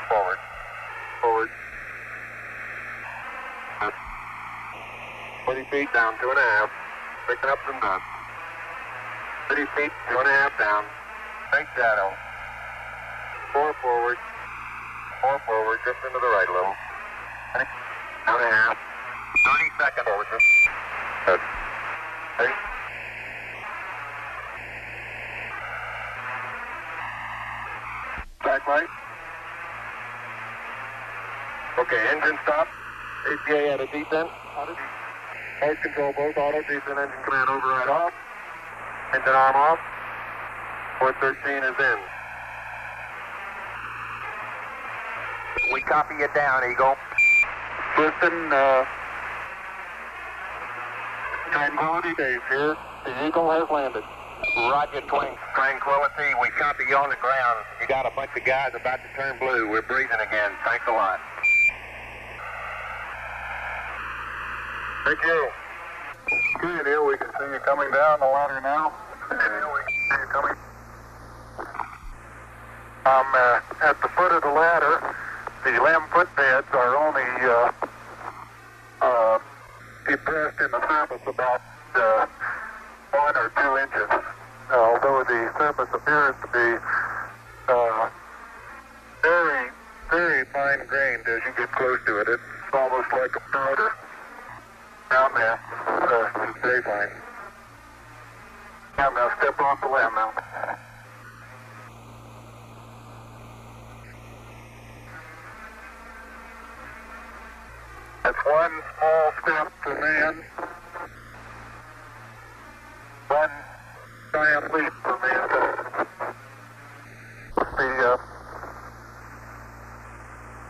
Forward. Forward. 20 feet down, 2.5. Picking up some dust. 30 feet, 2.5 down. Big shadow. 4 forward. 4 forward, just into the right a little. 2.5. 30 seconds forward. Good. Ready? Backlight. Okay, engine stop. APA at a descent. Voice control both auto, descent engine command override off. Engine arm off. 413 is in. We copy you down, Eagle. Houston, Tranquility Base here. The Eagle has landed. Roger, Tranquility. We copy you on the ground. You got a bunch of guys about to turn blue. We're breathing again. Thanks a lot. Thank you. Okay, Neil, we can see you coming down the ladder now. Neil, we can see you coming. I'm at the foot of the ladder. The limb footbeds are only depressed in the surface about 1 or 2 inches. Although the surface appears to be very, very fine-grained as you get close to it. It's almost like a powder. Down there, it's very fine. Now step off the limb now. That's one small step for man, one giant leap for mankind. The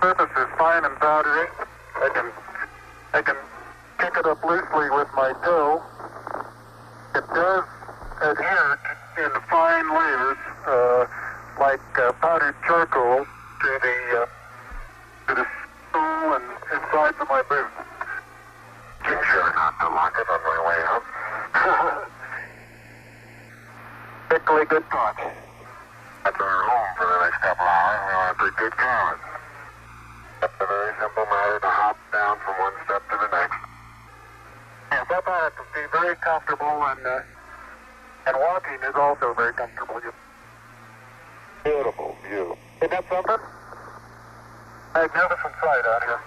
surface is fine and powdery. I can pick it up loosely with my toe. It does adhere in fine layers, like powdered charcoal, to the sole and insides of my boot. Be sure not to lock it on my way up. Particularly good thought. That's our home for the next couple hours. We want to take good care of it. It's a very simple matter to hop down from one step to the next. Yes, up I have to be very comfortable, and walking is also very comfortable. Beautiful view. Isn't that something? Magnificent sight out here.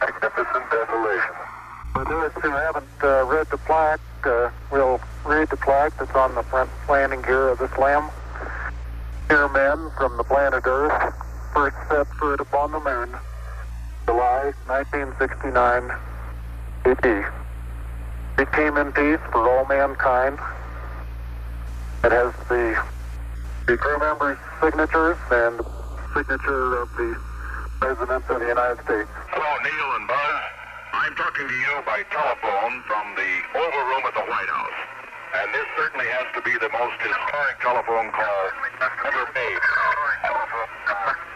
Magnificent desolation. For those who haven't read the plaque, we'll read the plaque that's on the front landing gear of this limb. Dear men from the planet Earth, first set foot upon the moon, July 1969, AD. We came in peace for all mankind. It has the crew members' signatures and the signature of the President of the United States. Hello, Neil and Buzz. I'm talking to you by telephone from the Oval Room at the White House. And this certainly has to be the most historic telephone call ever made.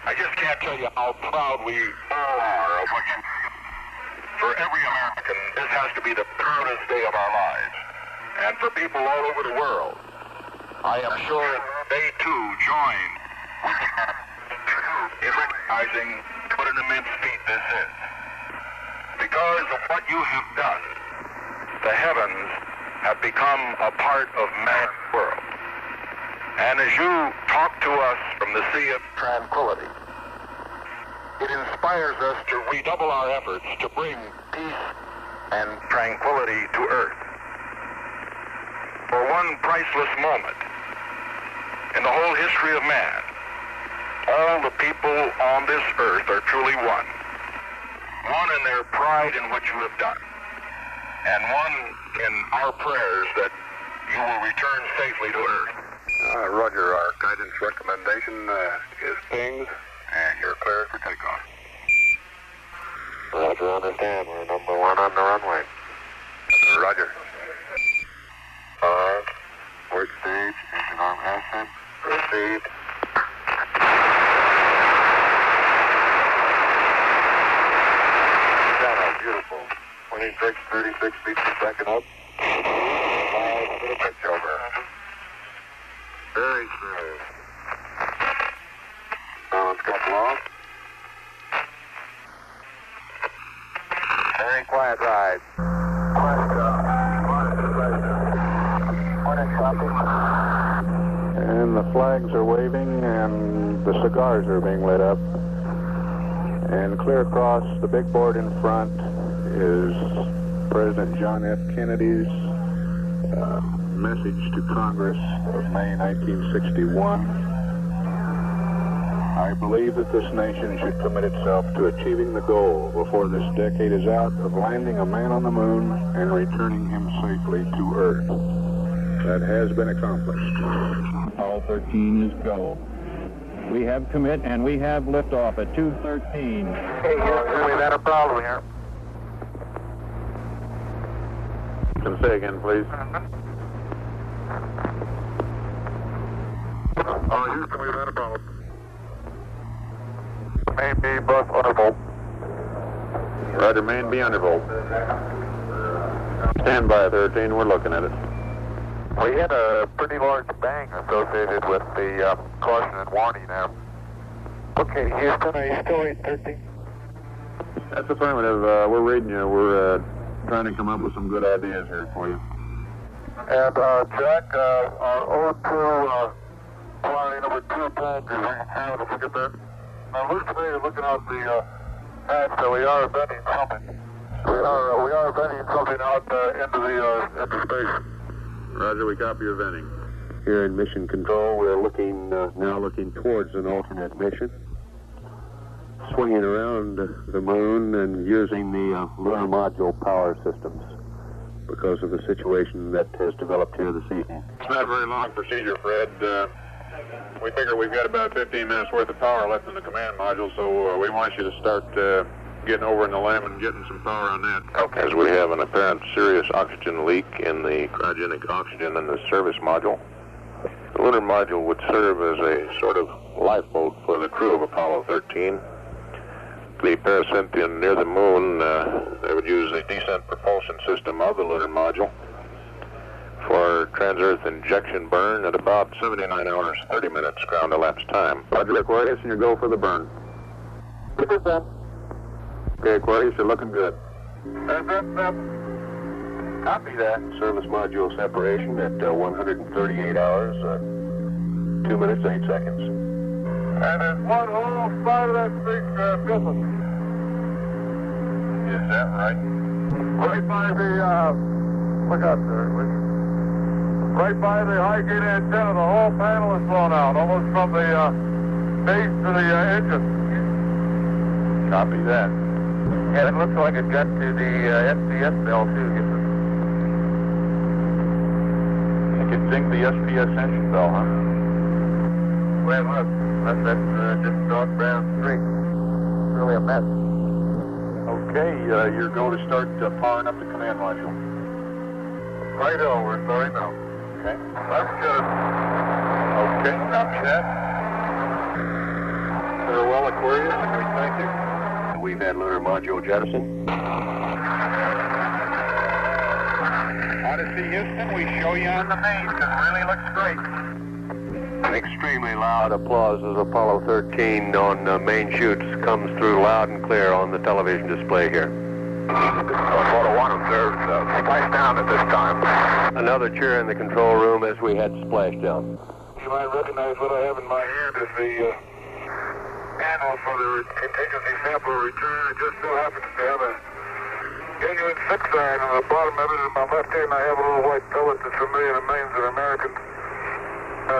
I just can't tell you how proud we all are of what you do. For every American, this has to be the proudest day of our lives. And for people all over the world, I am sure they too join in recognizing what an immense feat this is. Because of what you have done, the heavens have become a part of man's world. And as you talk to us from the Sea of Tranquility, it inspires us to redouble our efforts to bring peace and tranquility to Earth. For one priceless moment in the whole history of man, all the people on this earth are truly one. One in their pride in what you have done, and one in our prayers that you will return safely to Earth. Roger, our guidance recommendation is pinged, and you're cleared for takeoff. Roger, understand. We're number 1 on the runway. Roger. Forward stage, engine arm ascent, proceed. Beautiful. 26, 36 feet per second up. 5 little pitch over. Very smooth. Balance couple off. Very quiet ride. And the flags are waving and the cigars are being lit up. And clear across the big board in front is President John F. Kennedy's message to Congress of May 1961. I believe that this nation should commit itself to achieving the goal before this decade is out of landing a man on the moon and returning him safely to Earth. That has been accomplished. Apollo 13 is go. We have commit and we have liftoff at 2:13. Hey, Houston, we've had a problem here. Can say again, please. Houston, we've had a problem. Main B bus undervolt. Roger, main B undervolt. Stand by 13, we're looking at it. We had a pretty large bang associated with the caution and warning now. Okay, Houston, are you still 813? That's affirmative. We're reading you. We're trying to come up with some good ideas here for you. And Jack, our O2 flying number 2 tank is how to look at that. Now, Luke today is looking out the hatch, so we are venting something. We are venting something out into space. Roger, we copy your venting. Here in Mission Control, we're now looking towards an alternate mission. Swinging around the moon and using the lunar module power systems because of the situation that has developed here this evening. It's not a very long procedure, Fred. We figure we've got about 15 minutes worth of power left in the command module, so we want you to start getting over in the limb and getting some power on that. Okay. As we have an apparent serious oxygen leak in the cryogenic oxygen in the service module. The lunar module would serve as a sort of lifeboat for the crew of Apollo 13. The parasynthion near the moon, they would use the descent propulsion system of the lunar module for trans-Earth injection burn at about 79 hours, 30 minutes ground elapsed time. Roger, Aquarius, and you go for the burn. 50%. Okay, Aquarius, you're looking good. Copy that. Service module separation at 138 hours, 2 minutes, 8 seconds. And there's one whole side of that big business. Is that right? Right by the, look out there. Right by the high gate antenna, the whole panel is blown out, almost from the base to the engine. Copy that. Yeah, it looks like it got to the SPS bell, too. You can zing the SPS engine bell, huh? Well, look, that's just dark brown streak. It's really a mess. Okay, you're going to start powering up the command module. Right on, we're starting now. Okay. That's good. Okay, copy that. Farewell, Aquarius. Thank you. We've had lunar module jettison. Odyssey, Houston, we show you on the main, because it really looks great. Extremely loud applause as Apollo 13 on main chutes comes through loud and clear on the television display here. Apollo 1 observes splashdown at this time. Another cheer in the control room as we had splashdown. You might recognize what I have in my hand as the handle for the contingency sample return. It just so happens to have a genuine 6 iron on the bottom of it. In my left hand, I have a little white pellet that's familiar to millions of Americans.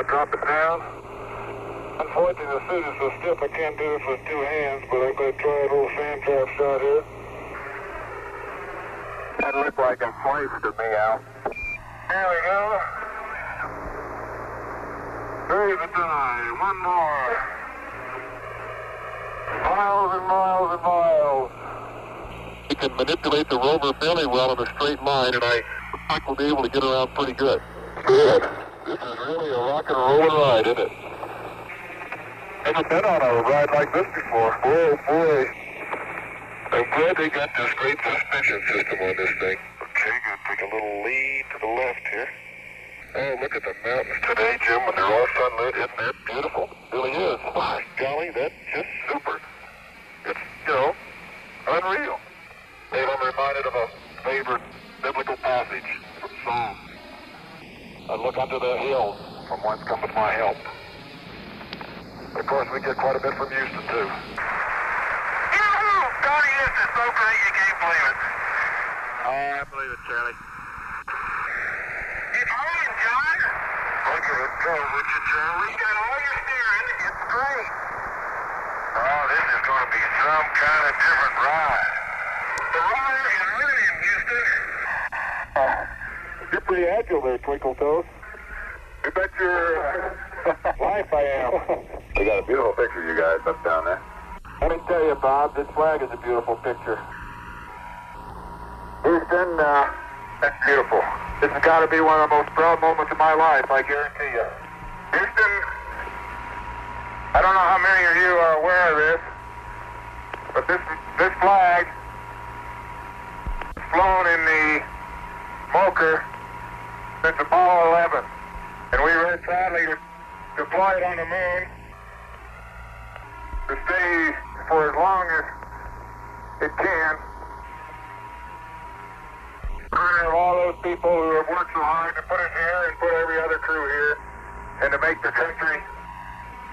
Drop it down. Unfortunately, the suit is so stiff I can't do it with 2 hands, but I'm going to try a little sand trap shot here. That looked like a place to me, Al. Here we go. Hurry the die. One more. Miles and miles and miles. You can manipulate the rover fairly well in a straight line, and I think we'll be able to get around pretty good. This is really a rock and roll ride, isn't it? Never been on a ride like this before. Oh boy. I'm glad they got this great suspension system on this thing. Okay, gonna take a little lead to the left here. Oh, look at the mountains today, Jim, when they're all sunlit. Isn't that beautiful? It really is. My golly, that's just super. It's, unreal. Dave, I'm reminded of a favorite biblical passage from Psalms. I look unto the hills from whence cometh my help. Of course, we get quite a bit from Houston, too. Yahoo! Tony, this is so great you can't believe it. Oh, I believe it, Charlie. It's on, John. Look at it go, would you, Charlie? We got all your steering. It's great. Oh, this is going to be some kind of different ride. The ride is running, Houston. You're pretty agile there, Twinkle Toes. You bet your life I am. We got a beautiful picture, you guys, up down there. Let me tell you, Bob, this flag is a beautiful picture. Houston, that's beautiful. This has got to be one of the most proud moments of my life, I guarantee you. Houston, I don't know how many of you are aware of this, but this flag is flown in the Mocha since Apollo 11, and we were proudly deployed on the moon to stay for as long as it can. Honor all those people who have worked so hard to put us here and put every other crew here, and to make the country,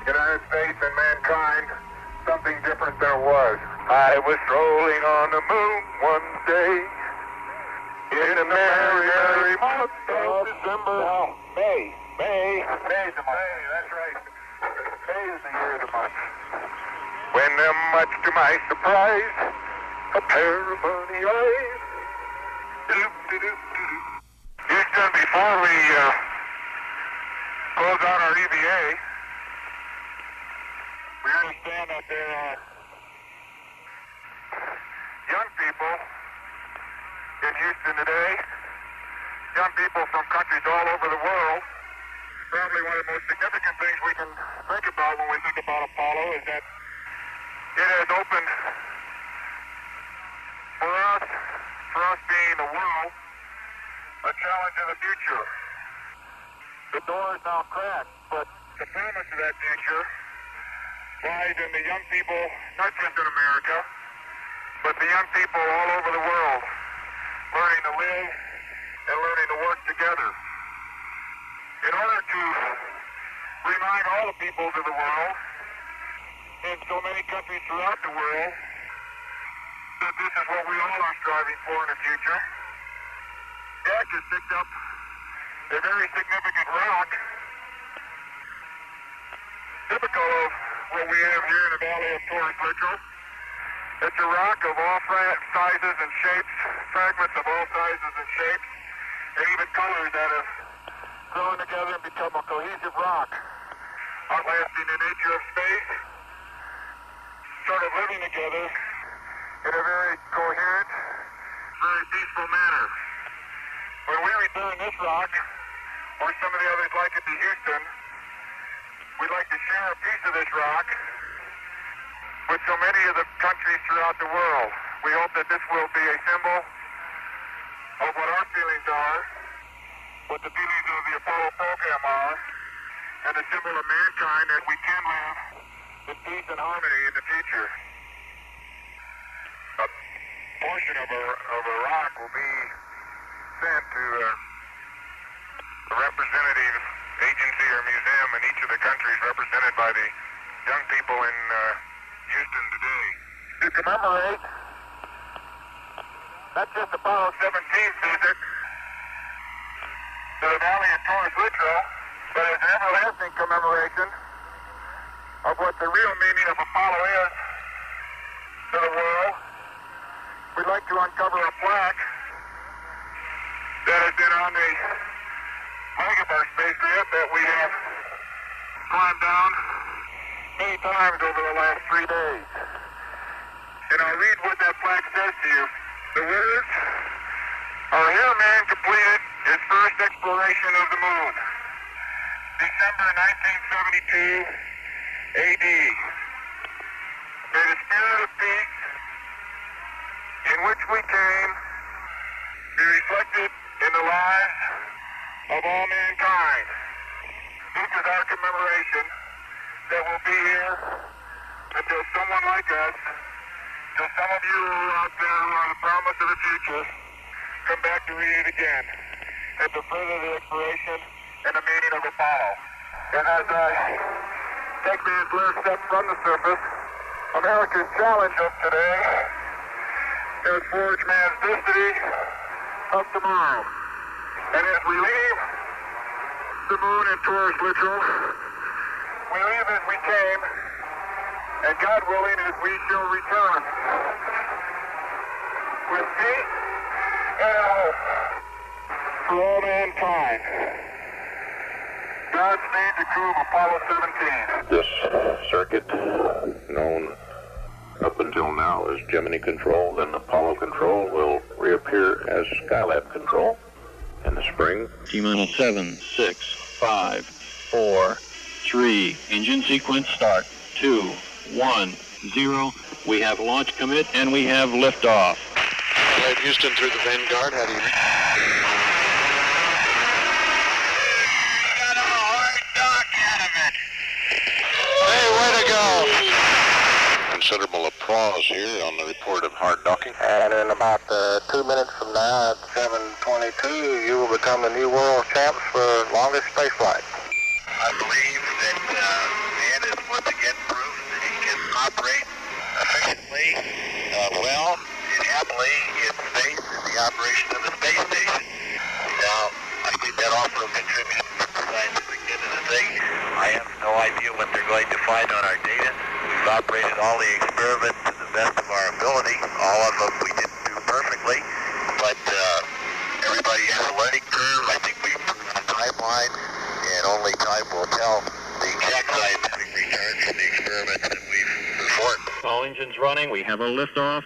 United States, and mankind something different than it was. I was strolling on the moon one day in a merry, merry month of December. No, May. May's the month. May, that's right. May is the year of the month. When, much to my surprise, a pair of funny eyes. Houston, before we close out our EVA, we understand that there are young people in Houston today, young people from countries all over the world. Probably one of the most significant things we can think about when we think about Apollo is that it has opened for us being the world, a challenge in the future. The door is now cracked, but the promise of that future lies in the young people, not just in America, but the young people all over the world, learning to live and learning to work together. In order to remind all the peoples of the world, in so many countries throughout the world, that this is what we all are striving for in the future, Jack has picked up a very significant rock, typical of what we have here in the valley of Torres Vedras. It's a rock of all sizes and shapes, fragments of all sizes and shapes, and even colors that have grown together and become a cohesive rock, outlasting the nature of space, sort of living together in a very coherent, very peaceful manner. When we return this rock, or some of the others like it to Houston, we'd like to share a piece of this rock with so many of the countries throughout the world. We hope that this will be a symbol of what our feelings are, what the feelings of the Apollo program are, and a symbol of mankind that we can live in peace and harmony in the future. A portion of a rock will be sent to a representative agency or museum in each of the countries represented by the young people in Houston today. To commemorate not just Apollo 17's visit to the Valley of Torres Vedras, but as an everlasting commemoration of what the real meaning of Apollo is to the world, we'd like to uncover a plaque that has been on the leg of our spacecraft that we have climbed down many times over the last 3 days. And I'll read what that plaque says to you. The words are, "Here man completed his first exploration of the moon, December 1972 AD. May the spirit of peace in which we came be reflected in the lives of all mankind." This is our commemoration that will be here until someone like us, until some of you out there who are the promise the future come back to read it again and to further the exploration and the meaning of Apollo. And as I take man's last step from the surface, America's challenge of today is forge man's destiny of tomorrow. And as we leave the moon in Taurus literal, we leave as we came, and God willing, as we shall return with peace and hope for all mankind. Godspeed the crew of Apollo 17. This circuit, known up until now as Gemini Control, then Apollo Control, will reappear as Skylab Control in the spring. T-minus 7, 6, 5, 4, 3. Engine sequence start. 2, 1, 0. We have launch commit and we have liftoff. Skylab Houston through the Vanguard. How do you Considerable applause here on the report of hard docking. And in about 2 minutes from now at 7:22, you will become the new world champs for longest space flight. I believe that man has once again proved that he can operate efficiently, well, and happily in space in the operation of the space station. Now, I think that also contributes to the scientific end of the thing. I have no idea what they're going to find on our data. We've operated all the experiments to the best of our ability. All of them we didn't do perfectly, but everybody has a learning curve. I think we improved the timeline, and only time will tell the exact scientific returns from the experiments that we've performed. All engines running. We have a liftoff.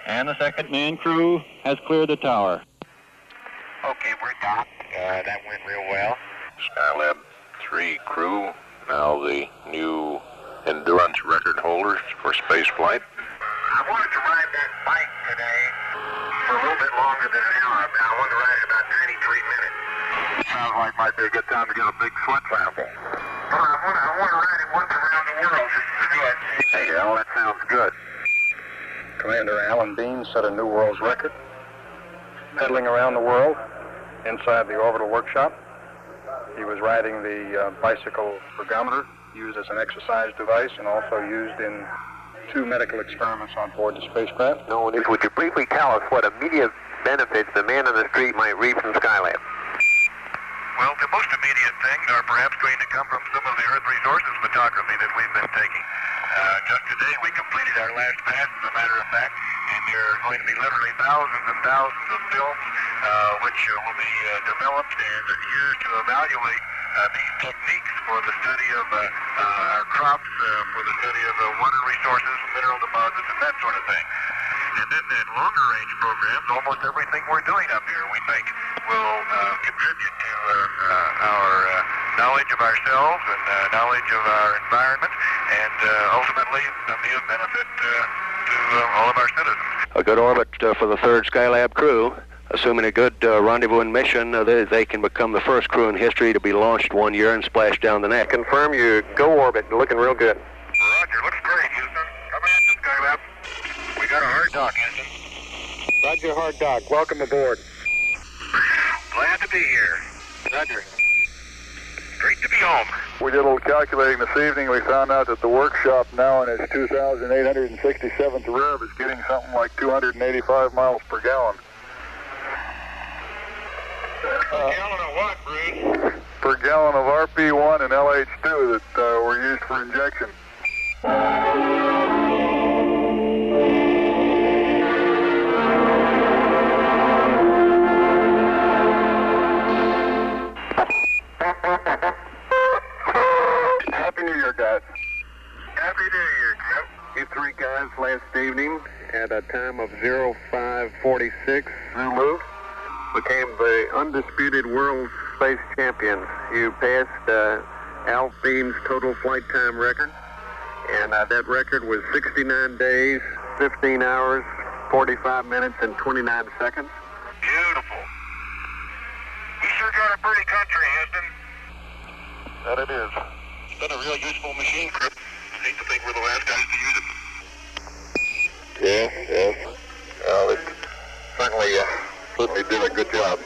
And the second man crew has cleared the tower. Okay, we're docked. That went real well. Skylab 3 crew, now the new endurance record holders for space flight. I wanted to ride that bike today for a little bit longer than an hour. I wanted to ride it about 93 minutes. Sounds like might be a good time to get a big sweat sample. I want to ride it once around the world just to do it. Hey, Al, that sounds good. Commander Alan Bean set a new world's record, pedaling around the world inside the orbital workshop. He was riding the bicycle ergometer, used as an exercise device and also used in 2 medical experiments on board the spacecraft. No, and would you briefly tell us what immediate benefits the man on the street might reap from Skylab? Well, the most immediate things are perhaps going to come from some of the Earth resources photography that we've been taking. Just today we completed our last pass, as a matter of fact, and there are going to be literally thousands and thousands of films which will be developed and used to evaluate these techniques for the study of our crops, for the study of water resources, mineral deposits, and that sort of thing. And then in longer range programs, almost everything we're doing up here, we think, will contribute to our knowledge of ourselves and knowledge of our environment, and ultimately be of benefit to all of our citizens. A good orbit for the 3rd Skylab crew. Assuming a good rendezvous and mission, they can become the first crew in history to be launched 1 year and splash down the neck. Confirm your go orbit, looking real good. Roger, looks great, Houston. Come in, Skylab. We got a hard dock, Houston. Roger, hard dock. Welcome aboard. Glad to be here. Roger. Great to be home. We did a little calculating this evening. We found out that the workshop now in its 2,867th rev is getting something like 285 miles per gallon. Per gallon of what, Bruce? Per gallon of RP1 and LH2 that were used for injection. Happy New Year, guys. Happy New Year, Jim. You 3 guys last evening at a time of 0546 Zulu became the undisputed world space champions. You passed Al Bean's total flight time record, and that record was 69 days, 15 hours, 45 minutes, and 29 seconds. Beautiful. You sure got a pretty country, Houston. That it is. It's been a real useful machine, Chris. I hate to think we're the last guys to use it. Yes, yes. Well, did a good job.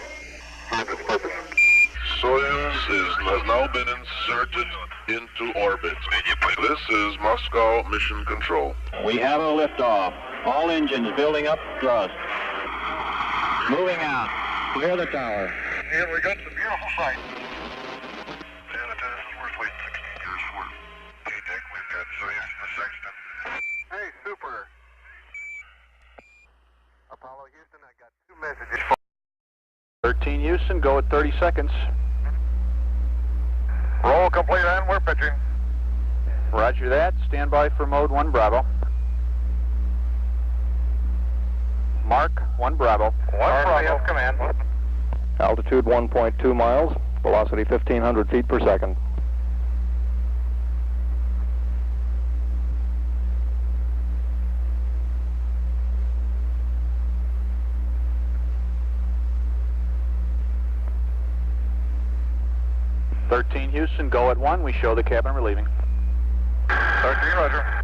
Served its purpose. Soyuz has now been inserted into orbit. This is Moscow Mission Control. We have a liftoff. All engines building up thrust. Moving out. Clear the tower. And we got the beautiful sight. Santa Tennis is worth waiting 16 years for. Hey, Dick, we've got Soyuz the Sexton. Hey, super. Apollo Houston, I got 2 messages for 13 Houston, go at 30 seconds. roll complete and we're pitching. Roger that. Stand by for mode 1 Bravo. Mark 1 Bravo. 1 Bravo. Command. Altitude 1.2 miles. Velocity 1,500 feet per second. Houston, go at 1. We show the cabin relieving. 13, roger.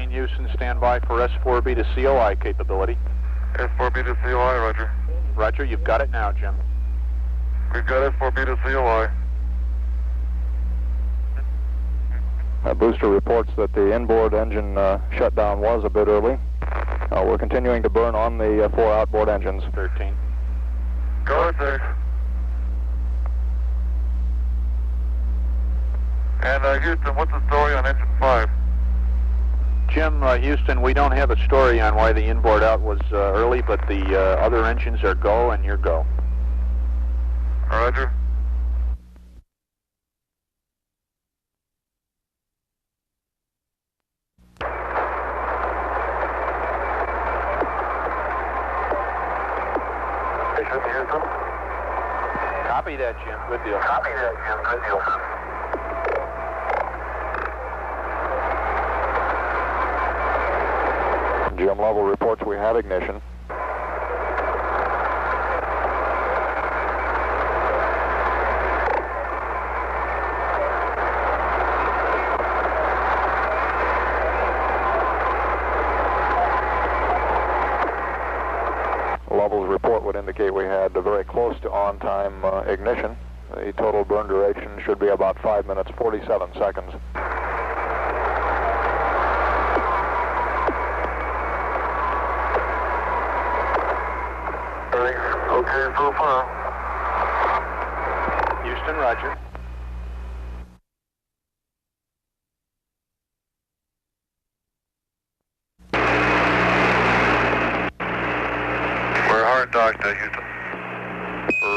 Houston, stand by for S4B to COI capability. S4B to COI, roger. Roger, you've got it now, Jim. We've got S4B to COI. Booster reports that the inboard engine shutdown was a bit early. We're continuing to burn on the 4 outboard engines. 13. Go at 6. And Houston, what's the story on engine 5? Jim, Houston, we don't have a story on why the inboard out was early, but the other engines are go and you're go. Roger. Copy that, Jim. Good deal. Copy that, Jim. Good deal. Jim Lovell reports we have ignition. Lovell's report would indicate we had very close to on-time ignition. The total burn duration should be about 5 minutes, 47 seconds. Okay, so far. Houston, roger. We're hard docked, Houston.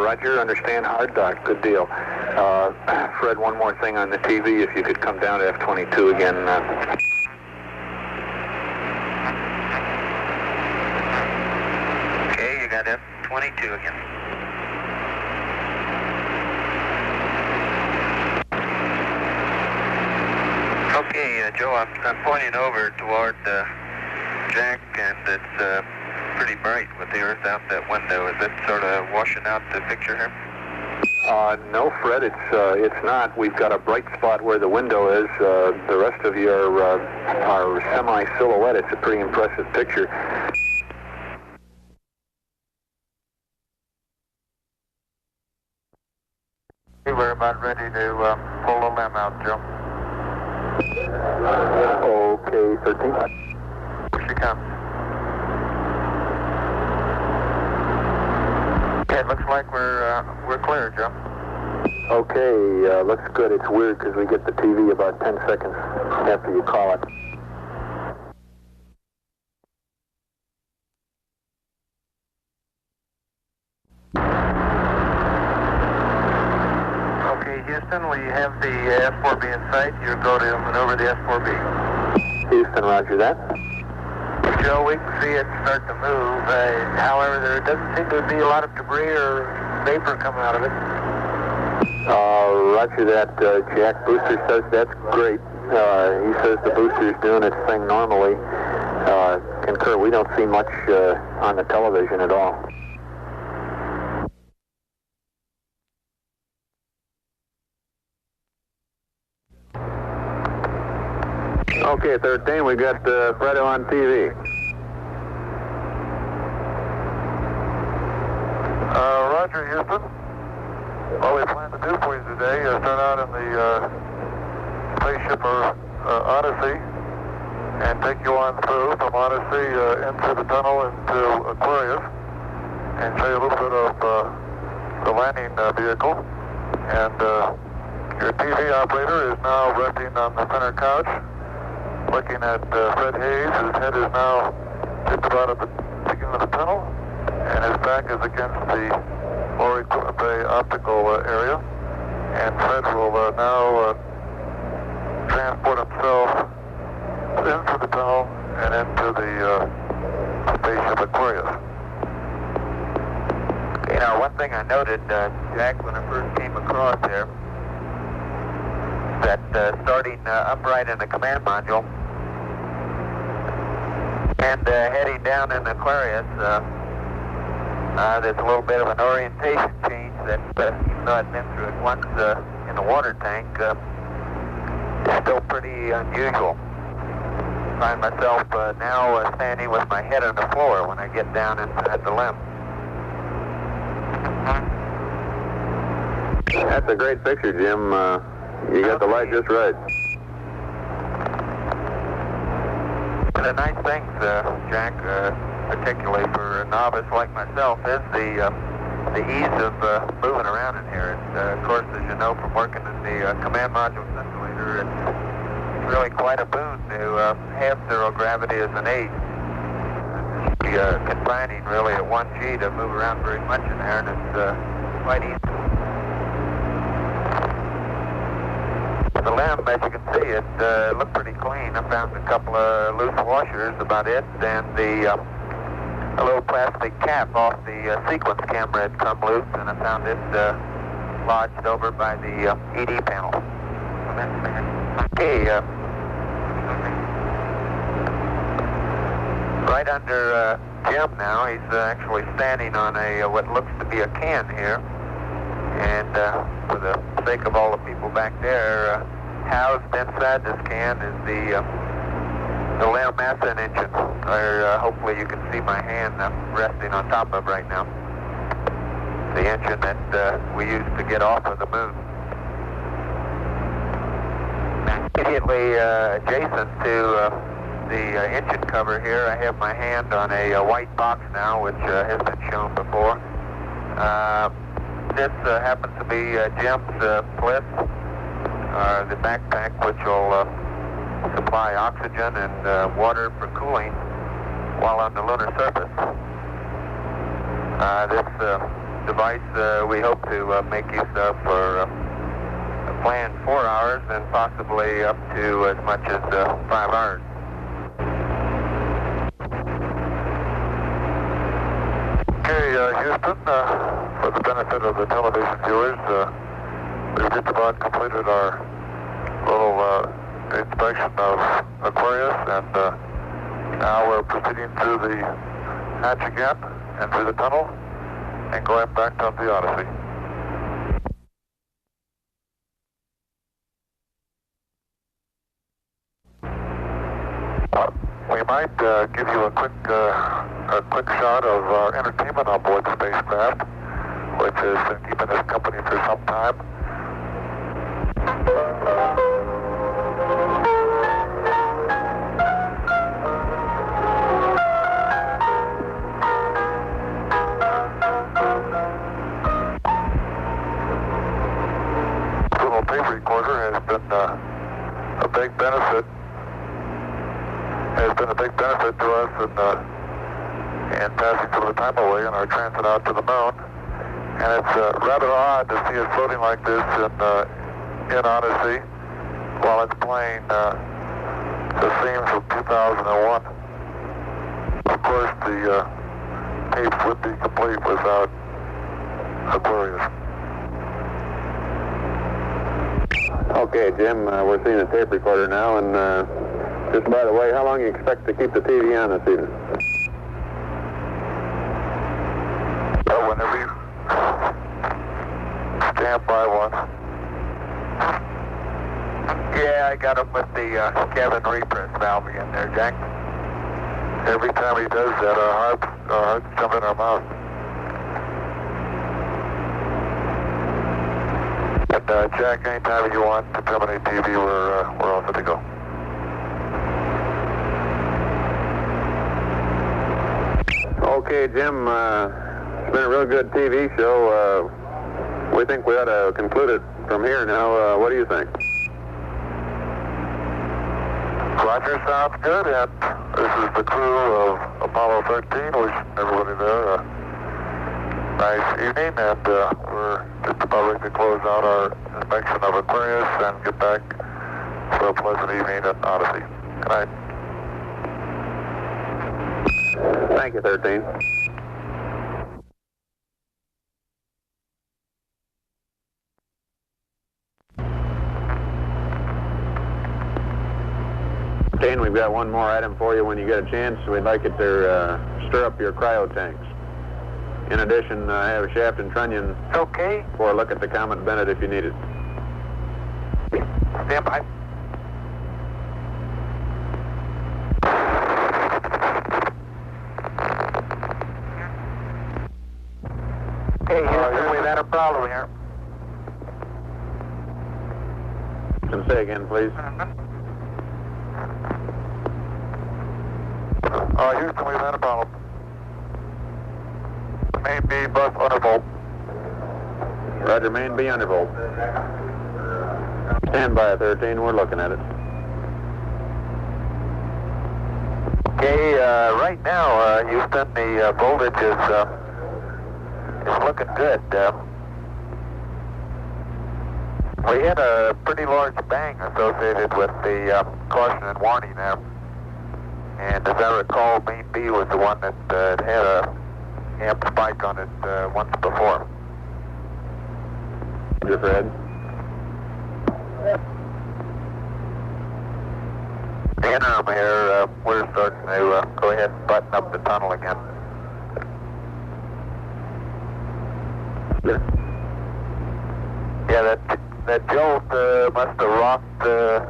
Roger, understand, hard dock, good deal. Fred, one more thing on the TV, if you could come down to F-22 again. Okay, you got F-22 again. Okay, Joe, I'm pointing over toward Jack, and it's pretty bright with the Earth out that window. Is it sort of washing out the picture here? No, Fred, it's not. We've got a bright spot where the window is. The rest of you are semi-silhouette. It's a pretty impressive picture. We're about ready to pull the limb out, Joe. Okay, 13. Here she comes. Okay, it looks like we're clear, Joe. Okay, looks good. It's weird because we get the TV about 10 seconds after you call it. Okay, Houston, we have the S4B in sight. You go to maneuver the S4B. Houston, roger that. Joe, we can see it start to move. However, there doesn't seem to be a lot of debris or vapor coming out of it. Roger that, Jack. Booster says that's great. He says the booster's doing its thing normally. Concur, we don't see much on the television at all. Okay, 13, we got Fredo on TV. Roger, Houston. What we plan to do for you today is start out in the spaceship Odyssey and take you on through from Odyssey into the tunnel into Aquarius and show you a little bit of the landing vehicle. And your TV operator is now resting on the center couch, looking at Fred Hayes. His head is now just about at the beginning of the tunnel, and his back is against the lower the optical area. And Fred will now transport himself into the tunnel and into the spaceship Aquarius. You know, one thing I noted, Jack, when I first came across there, that starting upright in the command module and heading down in Aquarius, there's a little bit of an orientation change that, even though I'd been through it once in the water tank, is still pretty unusual. I find myself now standing with my head on the floor when I get down inside the limb. That's a great picture, Jim. You got the light just right. The nice things, Jack, particularly for a novice like myself, is the ease of moving around in here. It's, of course, as you know from working in the command module simulator, it's really quite a boon to have zero gravity as an aid. It's confining really at 1G to move around very much in there, and it's quite easy. The limb, as you can see, it looked pretty clean. I found a couple of loose washers, about it, and a little plastic cap off the sequence camera had come loose, and I found it lodged over by the ED panel. Okay, right under Jim now. He's actually standing on what looks to be a can here, and for the sake of all the people back there, housed inside this can is the Leo Massa engine, where hopefully you can see my hand resting on top of right now. The engine that we used to get off of the moon. Immediately adjacent to the engine cover here, I have my hand on a white box now, which has been shown before. This happens to be Jim's Bliss, the backpack, which will supply oxygen and water for cooling while on the lunar surface. This device we hope to make use of for a planned 4 hours and possibly up to as much as 5 hours. Okay, Houston, for the benefit of the television viewers, we've just about completed our little inspection of Aquarius, and now we're proceeding through the hatch again and through the tunnel and going back up the Odyssey. We might give you a quick shot of our entertainment on board the spacecraft, which has been keeping us company for some time. This little tape recorder has been a big benefit. Has been a big benefit to us in passing some of the time away in our transit out to the moon. And it's rather odd to see it floating like this in Odyssey while it's playing the themes of 2001. Of course, the tapes would be complete without Aquarius. Okay, Jim, we're seeing a tape recorder now, and just by the way, how long do you expect to keep the TV on this evening? Whenever you stand by one. Yeah, I got him with the Kevin repress valve again there, Jack. Every time he does that, our hearts jump in our mouth. And Jack, anytime you want to terminate TV, we're all good to go. Okay, Jim, it's been a real good TV show. We think we ought to conclude it from here now. What do you think? Roger, sounds good. And this is the crew of Apollo 13. Wish everybody there a nice evening. And we're just about ready to close out our inspection of Aquarius and get back for a pleasant evening at Odyssey. Good night. Thank you, 13. We've got one more item for you when you get a chance. We'd like you to stir up your cryo tanks. In addition, I have a shaft and trunnion for a look at the Comet Bennett if you need it. Stand by. Okay, Houston, we've had a problem here. Can say again, please. Houston, we've had a problem. Main B bus undervolt. Roger, main B undervolt. Stand by, 13. We're looking at it. Okay, right now, Houston, the voltage is looking good. We had a pretty large bang associated with the caution and warning there. And as I recall, main B was the one that had a amp spike on it once before. Roger, Fred. The interim here, we're starting to go ahead and button up the tunnel again. Yeah, that jolt must have rocked the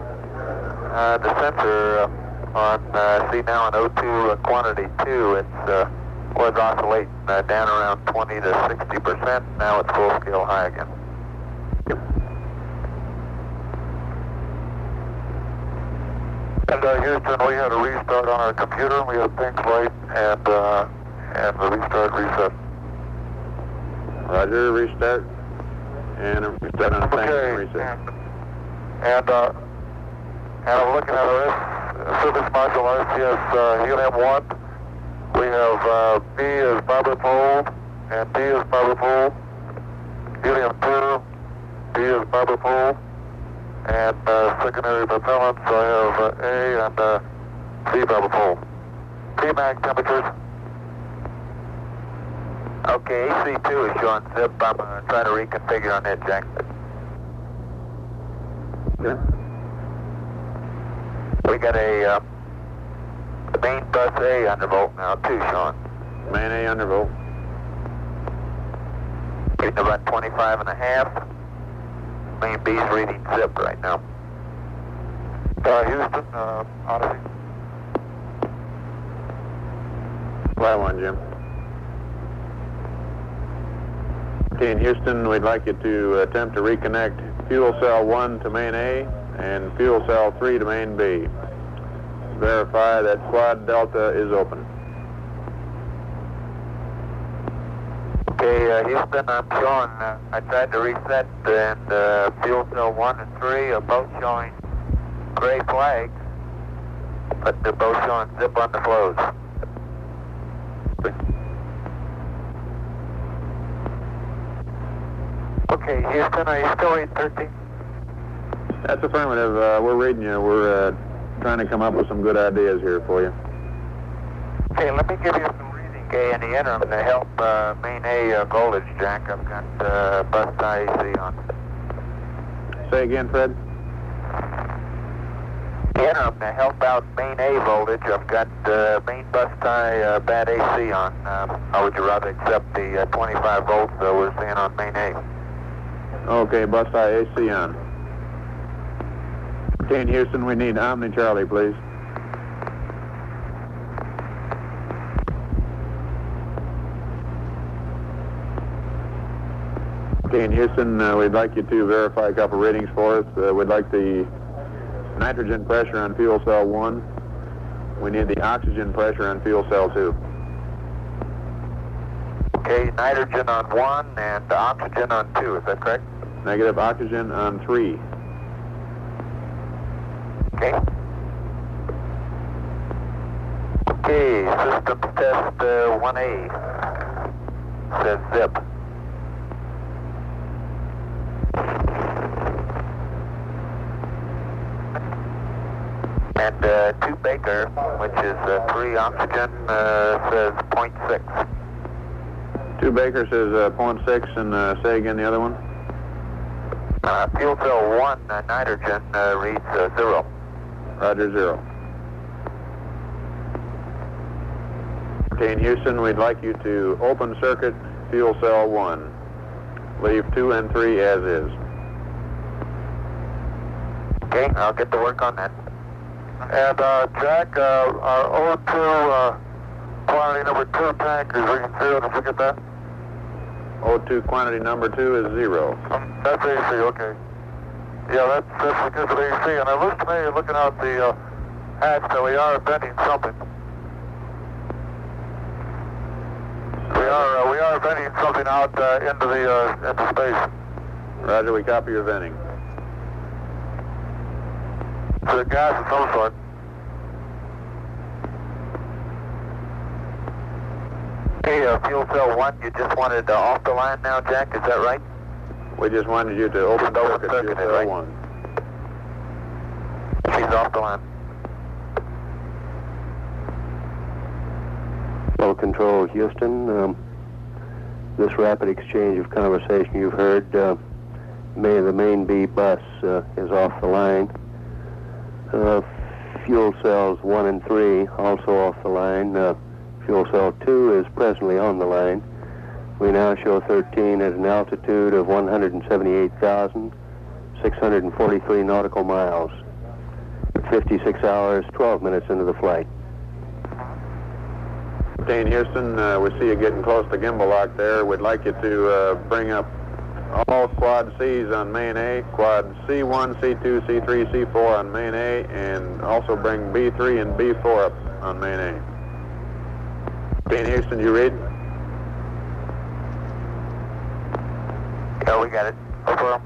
sensor on, see now in O2 quantity 2, it was oscillating down around 20 to 60%. Now it's full scale high again. And Houston, we had a restart on our computer. We had a pink light and the restart reset. Roger, restart. And a restart on the tank reset. And I'm looking at our service module RCS helium 1. We have B as barber pole and D as barber pole. Helium 2, D as barber pole. And secondary propellants, I have A and C barber pole. P-mag temperatures. Okay, AC2 is showing zip. I'm trying to reconfigure on that, Jack. Yeah. We got a main bus A undervolt now too, Sean. Main A undervolt. Getting about 25 and a half. Main B's reading zip right now. Houston, Odyssey. Fly one, Jim. Okay, in Houston, we'd like you to attempt to reconnect fuel cell 1 to main A and fuel cell 3 to main B. Verify that quad delta is open. Okay, Houston, I'm showing, I tried to reset and fuel cell 1 and 3 are both showing gray flags, but they're both showing zip on the flows. Okay, Houston, are you still 813? That's affirmative. We're reading you. We're trying to come up with some good ideas here for you. Okay, let me give you some reading, okay, in the interim to help main A voltage, Jack. I've got bus tie AC on. Say again, Fred? Interim to help out main A voltage, I've got main bus tie bad AC on. How would you rather accept the 25 volts we're seeing on main A? Okay, bus tie AC on. Okay, in Houston, we need Omni Charlie, please. Okay, in Houston, we'd like you to verify a couple readings for us. We'd like the nitrogen pressure on fuel cell 1. We need the oxygen pressure on fuel cell 2. Okay, nitrogen on 1 and oxygen on 2, is that correct? Negative. Oxygen on 3. Okay. Okay, systems test 1A. Says zip. And 2 Baker, which is 3 oxygen, says 0.6. 2 Baker says 0.6, and say again the other one. Fuel cell 1 nitrogen reads 0. Roger, 0. Okay, in Houston, we'd like you to open circuit fuel cell 1. Leave 2 and 3 as is. Okay, I'll get to work on that. And Jack, our O2 quantity number 2 tankers, we can zero. Did you get that? O2 quantity number 2 is 0. That's AC, okay. Yeah, that's because of AC. And it looks to me, looking out the hatch, that we are venting something. We are venting something out into space. Roger, we copy your venting. It's a gas of some sort. Okay, fuel cell 1, you just wanted off the line now, Jack, is that right? We just wanted you to open circuit fuel cell right? 1. She's off the line. Well, Control Houston, this rapid exchange of conversation you've heard, the main B bus is off the line. Fuel cells 1 and 3 also off the line. Fuel cell 2 is presently on the line. We now show 13 at an altitude of 178,643 nautical miles. 56 hours, 12 minutes into the flight. Okay, in Houston, we see you getting close to gimbal lock there. We'd like you to bring up all quad C's on main A, quad C1, C2, C3, C4 on main A, and also bring B3 and B4 up on main A. Okay, in Houston, you read? Yeah, we got it. Over.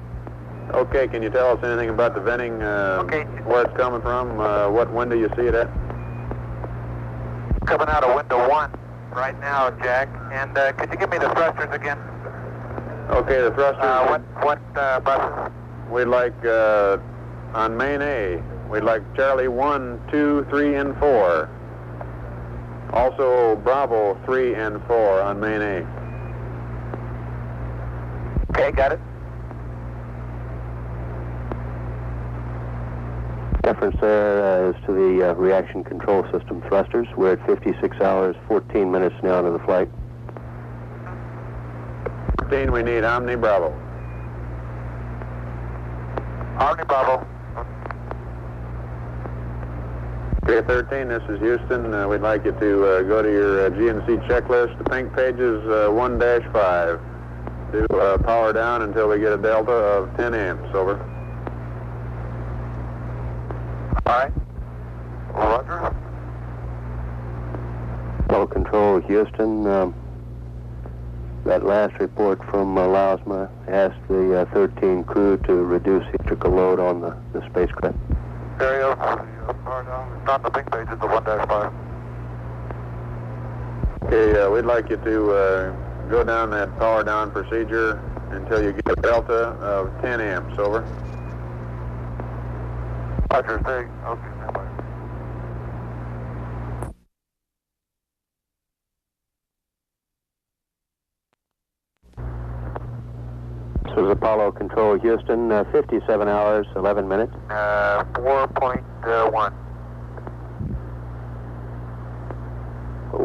Okay, can you tell us anything about the venting, where it's coming from, what window you see it at? Coming out of window 1 right now, Jack. And could you give me the thrusters again? Okay, the thrusters. What buses? We'd like, on main A, we'd like Charlie 1, 2, 3, and 4. Also Bravo 3 and 4 on main A. Okay, got it. Reference there is to the reaction control system thrusters. We're at 56 hours, 14 minutes now into the flight. 13, we need Omni Bravo. Omni Bravo. Okay, 13, this is Houston. We'd like you to go to your GNC checklist. The pink page is 1-5. Do power down until we get a delta of 10 amps. Over. All right. Roger. Well, Control Houston. That last report from Lausma asked the 13 crew to reduce the electrical load on the spacecraft. Area, not the pink page, it's the 1-5. Okay, we'd like you to go down that power down procedure until you get a delta of 10 amps. Over. Roger, stay. Okay, stand by. This is Apollo Control Houston, 57 hours, 11 minutes. 4.1.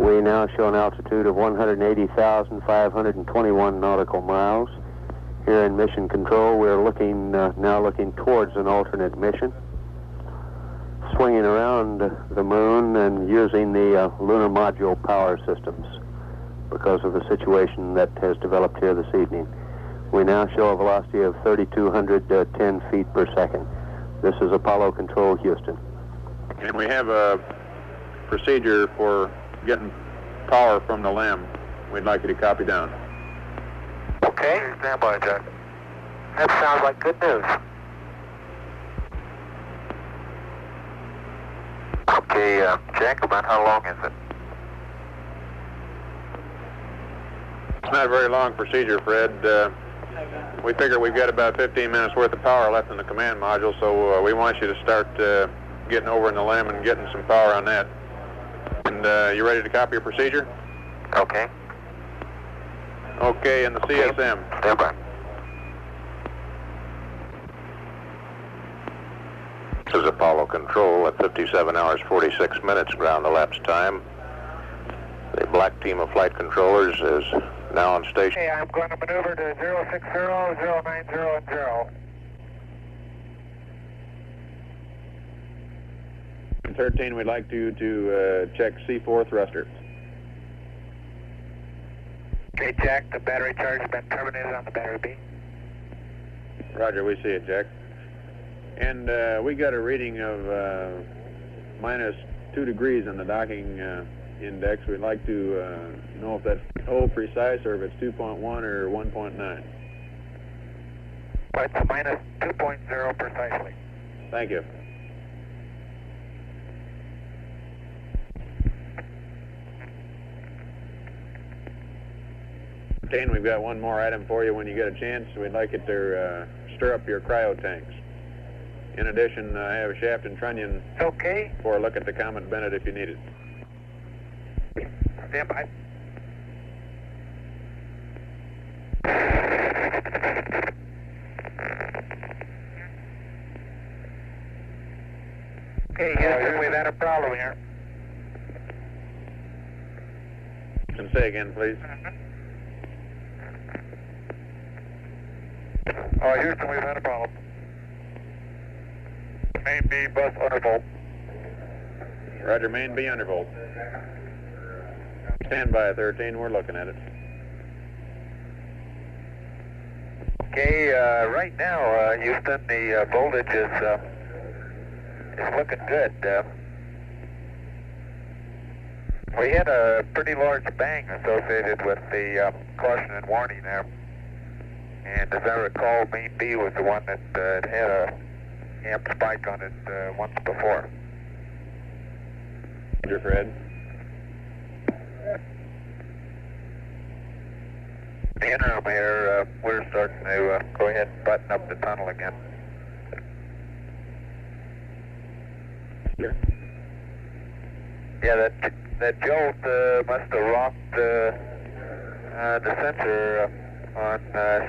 We now show an altitude of 180,521 nautical miles. Here in Mission Control, we're now looking towards an alternate mission. swinging around the moon and using the lunar module power systems because of the situation that has developed here this evening. We now show a velocity of 3,210 feet per second. This is Apollo Control, Houston. And we have a procedure for getting power from the LEM. We'd like you to copy down. Okay, stand by, Jack. That sounds like good news. Okay, Jack, about how long is it? It's not a very long procedure, Fred. We figure we've got about 15 minutes worth of power left in the command module, so we want you to start getting over in the LEM and getting some power on that. And you ready to copy your procedure? Okay. Okay, and the CSM. Stand by. This is Apollo Control at 57 hours 46 minutes ground elapsed time. The black team of flight controllers is now on station. Okay, I'm going to maneuver to 060, 090, and 0. 13, we'd like you to check C4 thruster. Okay, Jack, the battery charge has been terminated on the battery B. Roger, we see it, Jack. And we got a reading of minus 2 degrees on the docking index. We'd like to know if that's precise or if it's 2.1 or 1.9. It's a minus 2.0 precisely. Thank you. Kane, we've got one more item for you when you get a chance. We'd like it to stir up your cryo tanks. In addition, I have a shaft and trunnion for a look at the Comet Bennett if you need it. Stand by. Okay, Houston, we've had a problem here. Can say again, please. Houston, we've had a problem. Main B bus undervolt. Roger, main B undervolt. Stand by, 13, we're looking at it. Okay, right now, Houston, the voltage is looking good. We had a pretty large bang associated with the caution and warning there. And as I recall, main B was the one that had a amp spike on it once before. Roger, Fred. In the interim here, we're starting to go ahead and button up the tunnel again. Sure. Yeah, that jolt must have rocked the sensor on,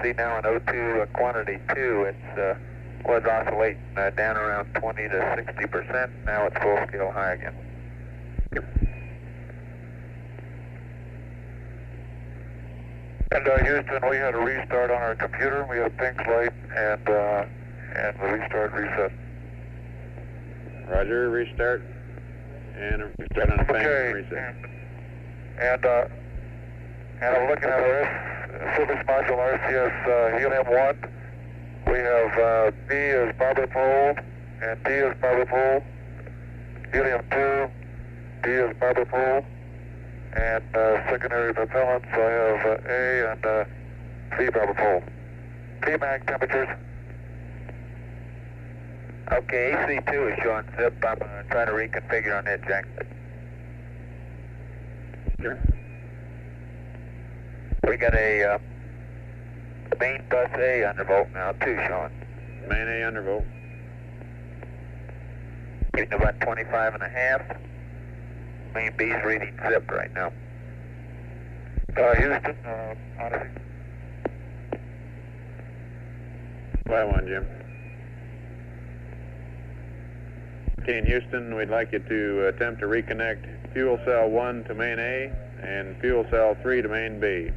see now on O2 quantity 2, it's was oscillating down around 20 to 60%. Now it's full scale high again. And Houston, we had a restart on our computer. We had pink light and the restart reset. Roger, restart. And restart on a ping reset. And I'm looking at our service module RCS helium-1. We have B as barber pole and D as barber pole. Helium-2, D as barber pole. And secondary propellants, I have A and C barber pole. P-mag temperatures. Okay, AC2 is showing zip. I'm trying to reconfigure on it, Jack. Sure. We got a main bus A undervolt now, too, showing. Main A undervolt. Getting about 25 and a half. Main B's reading zip right now. Houston, Odyssey. Fly one, Jim. Okay, in Houston, we'd like you to attempt to reconnect fuel cell 1 to main A and fuel cell 3 to main B.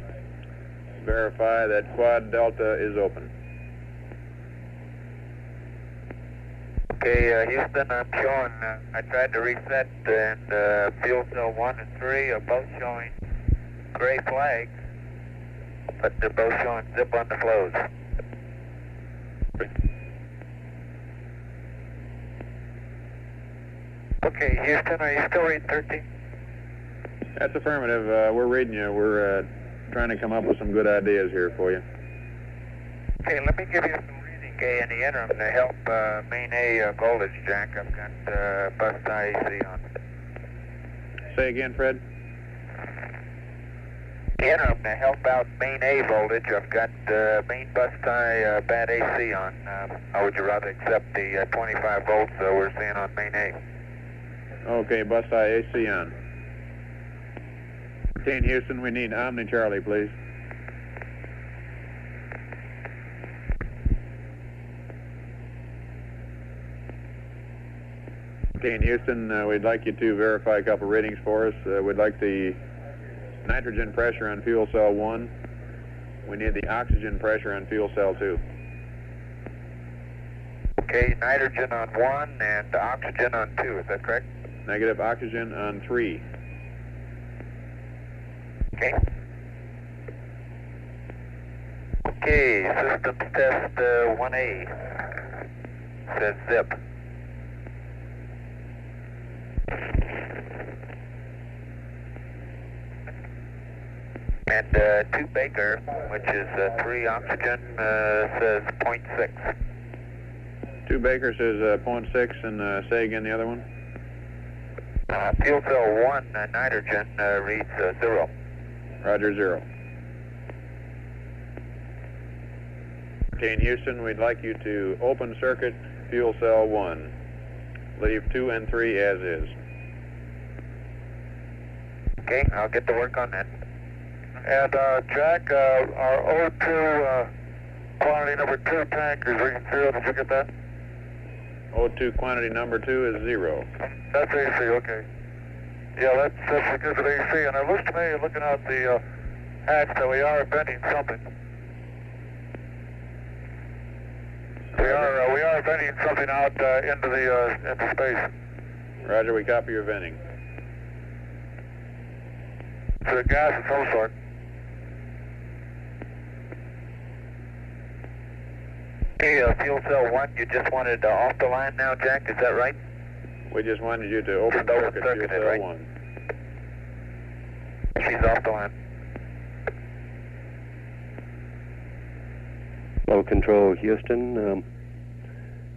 Verify that quad delta is open. Okay, Houston, I'm showing, I tried to reset, and fuel cell 1 and 3 are both showing gray flags, but they're both showing zip on the flows. Okay, Houston, are you still reading 13? That's affirmative. We're reading you. We're trying to come up with some good ideas here for you. Okay, let me give you some reading, in the interim to help main A voltage, Jack. I've got bus tie AC on. Say again, Fred? The interim to help out main A voltage, I've got main bus tie bad AC on. How would you rather accept the 25 volts we're seeing on main A? Okay, bus tie AC on. 13 Houston, we need Omni Charlie, please. In Houston, we'd like you to verify a couple readings for us. We'd like the nitrogen pressure on fuel cell 1. We need the oxygen pressure on fuel cell 2. Okay, nitrogen on 1 and oxygen on 2, is that correct? Negative, oxygen on 3. Okay. Okay, systems test 1A. Says zip. And 2 Baker, which is 3 oxygen, says 0.6. 2 Baker says 0.6, and say again the other one. Fuel cell 1 nitrogen reads 0. Roger, 0. Okay, in Houston, we'd like you to open circuit fuel cell 1. Leave 2 and 3 as is. Okay, I'll get to work on that. And Jack, our O2 quantity number 2 tank is reading 0. Did you get that? O2 quantity number 2 is 0. That's AC, okay. Yeah, that's because of AC. And it looks to me, looking out the hatch, that we are venting something. We are venting something out into space. Roger, we copy your venting. It's a gas of some sort. Hey, fuel cell 1, you just wanted off the line now, Jack, is that right? We just wanted you to open circuit fuel cell right? 1. She's off the line. Low control, Houston.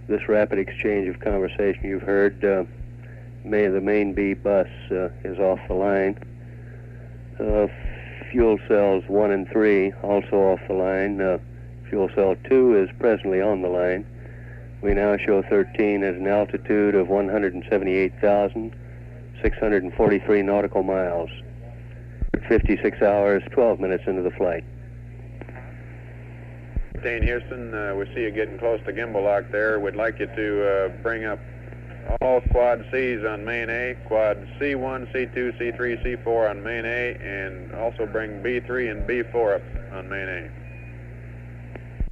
This rapid exchange of conversation you've heard, the main B bus is off the line. Fuel cells 1 and 3 also off the line. Fuel cell 2 is presently on the line. We now show 13 at an altitude of 178,643 nautical miles. 56 hours, 12 minutes into the flight. 13 Houston, we see you getting close to gimbal lock there. We'd like you to bring up all quad C's on main A, quad C1, C2, C3, C4 on main A, and also bring B3 and B4 up on main A.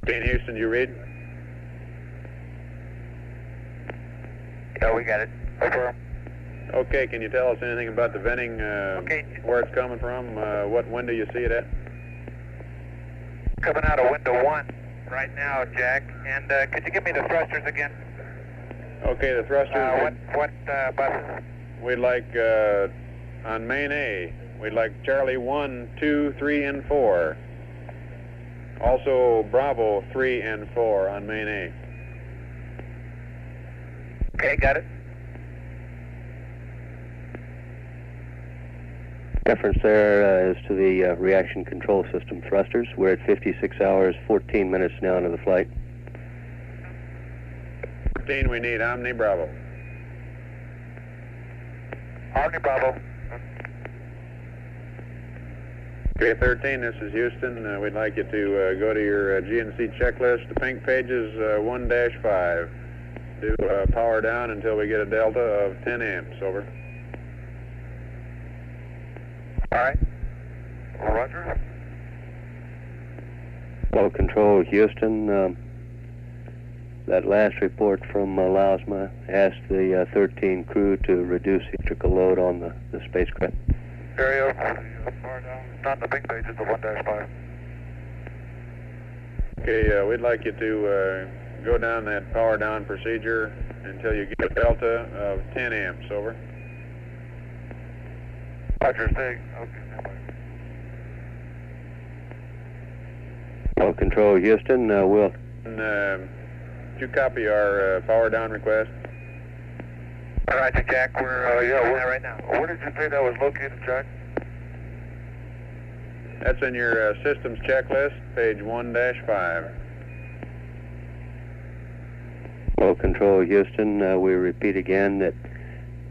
13 Houston, you read? Yeah, we got it. Over. Okay, can you tell us anything about the venting, where it's coming from? What window you see it at? Coming out of window 1 right now, Jack. And could you give me the thrusters again? Okay, the thrusters. What buses? We'd like, on main A, we'd like Charlie 1, 2, 3, and 4. Also Bravo 3 and 4 on main A. Okay, got it. Reference there is to the reaction control system thrusters. We're at 56 hours, 14 minutes now into the flight. 13, we need Omni Bravo. Omni Bravo. Okay, 13, this is Houston. We'd like you to go to your GNC checklist, the pink pages 1-5. Do power down until we get a delta of 10 amps, over. All right. Roger. Low control, Houston. That last report from Lausma asked the 13 crew to reduce the electrical load on the spacecraft. Stereo, far down. It's not in the pink page, it's the 1-5. Okay, we'd like you to go down that power down procedure until you get a delta of 10 amps, over. Roger, stay. Okay, stand by. Well, Control Houston, we'll... Did you copy our power down request? Roger, Jack, we're there right now. Where did you say that was located, Jack? That's in your systems checklist, page 1-5. Well, Control Houston, we repeat again that...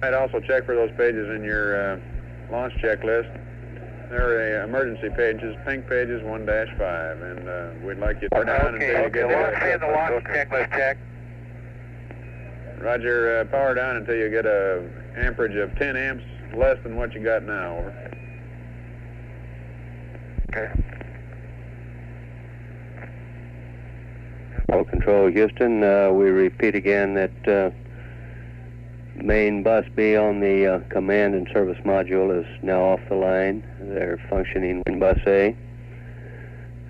I'd also check for those pages in your launch checklist. They're emergency pages, pink pages 1-5, and we'd like you to power down until you get the launch checklist, Jack. Roger, power down until you get a amperage of 10 amps, less than what you got now, over. Okay. Well, Control Houston, we repeat again that main bus B on the command and service module is now off the line. They're functioning in bus A.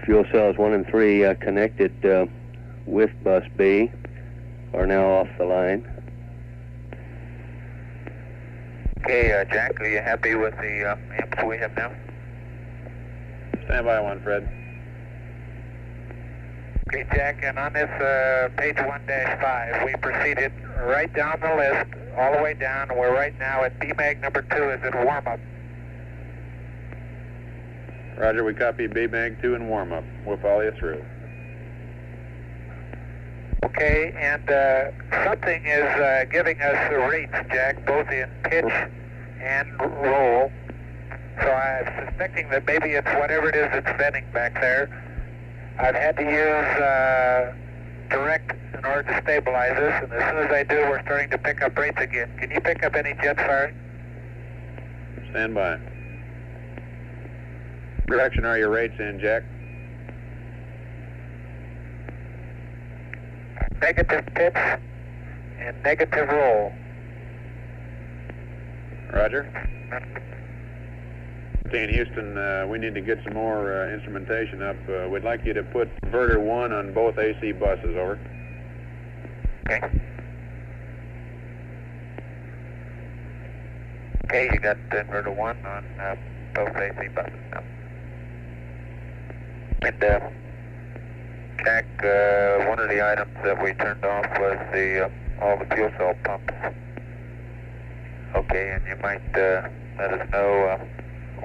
Fuel cells 1 and 3 connected with bus B are now off the line. Okay, Jack, are you happy with the amps we have now? Stand by one, Fred. Okay, Jack, and on this page 1-5, we proceeded right down the list, all the way down, and we're right now at BMAG number 2 is in warm-up. Roger, we copy BMAG 2 in warm-up. We'll follow you through. Okay, and something is giving us the rates, Jack, both in pitch and roll. So I'm suspecting that maybe it's whatever it is that's bending back there. I've had to use direct in order to stabilize this, and as soon as I do, we're starting to pick up rates again. Can you pick up any jet firing? Stand by. Direction are your rates in, Jack? Negative pitch and negative roll. Roger. Okay, in Houston, we need to get some more instrumentation up. We'd like you to put inverter 1 on both AC buses, over. Okay. Okay, you got inverter 1 on both AC buses now. And Jack, one of the items that we turned off was all the fuel cell pumps. Okay, and you might let us know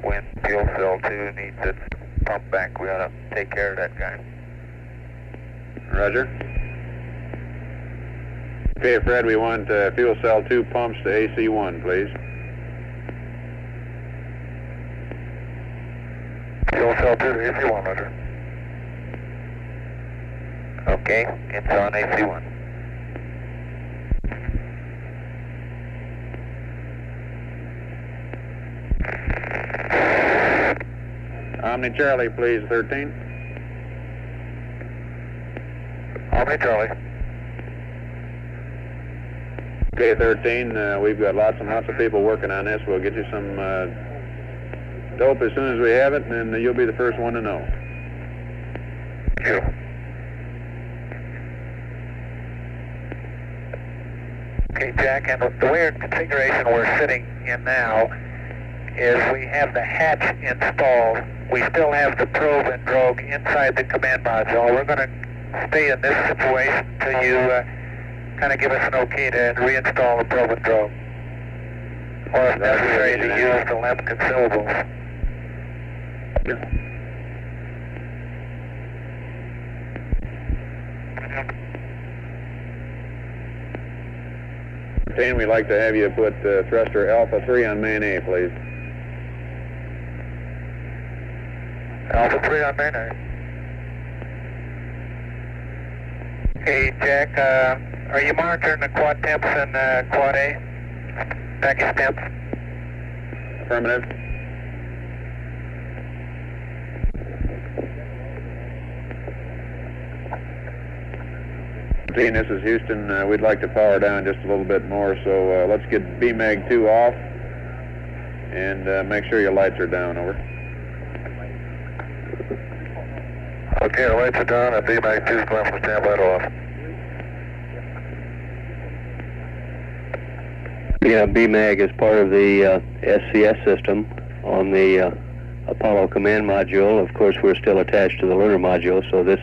when fuel cell 2 needs its pump back. We ought to take care of that guy. Roger. Okay, Fred, we want fuel cell 2 pumps to AC 1, please. Fuel cell 2 to AC 1, Roger. Okay, it's on AC 1. Omni Charlie, please, 13. Omni Charlie. Okay, 13, we've got lots and lots of people working on this. We'll get you some dope as soon as we have it, and you'll be the first one to know. Thank you. Okay, Jack, and the weird configuration we're sitting in now is we have the hatch installed. We still have the probe and drogue inside the command module. We're going to stay in this situation until you kind of give us an okay to reinstall the probe and drogue. Or if necessary, to use the LEM consumables. We'd like to have you put thruster Alpha 3 on main A, please. Alpha 3 on main A. Okay, Jack, are you monitoring the quad temps and quad A? Package temps? Affirmative. 14, this is Houston. We'd like to power down just a little bit more, so let's get BMAG 2 off and make sure your lights are down, over. Okay, the lights are down and BMAG 2 is going from standby to off. Yeah, BMAG is part of the SCS system on the Apollo command module. Of course, we're still attached to the lunar module, so this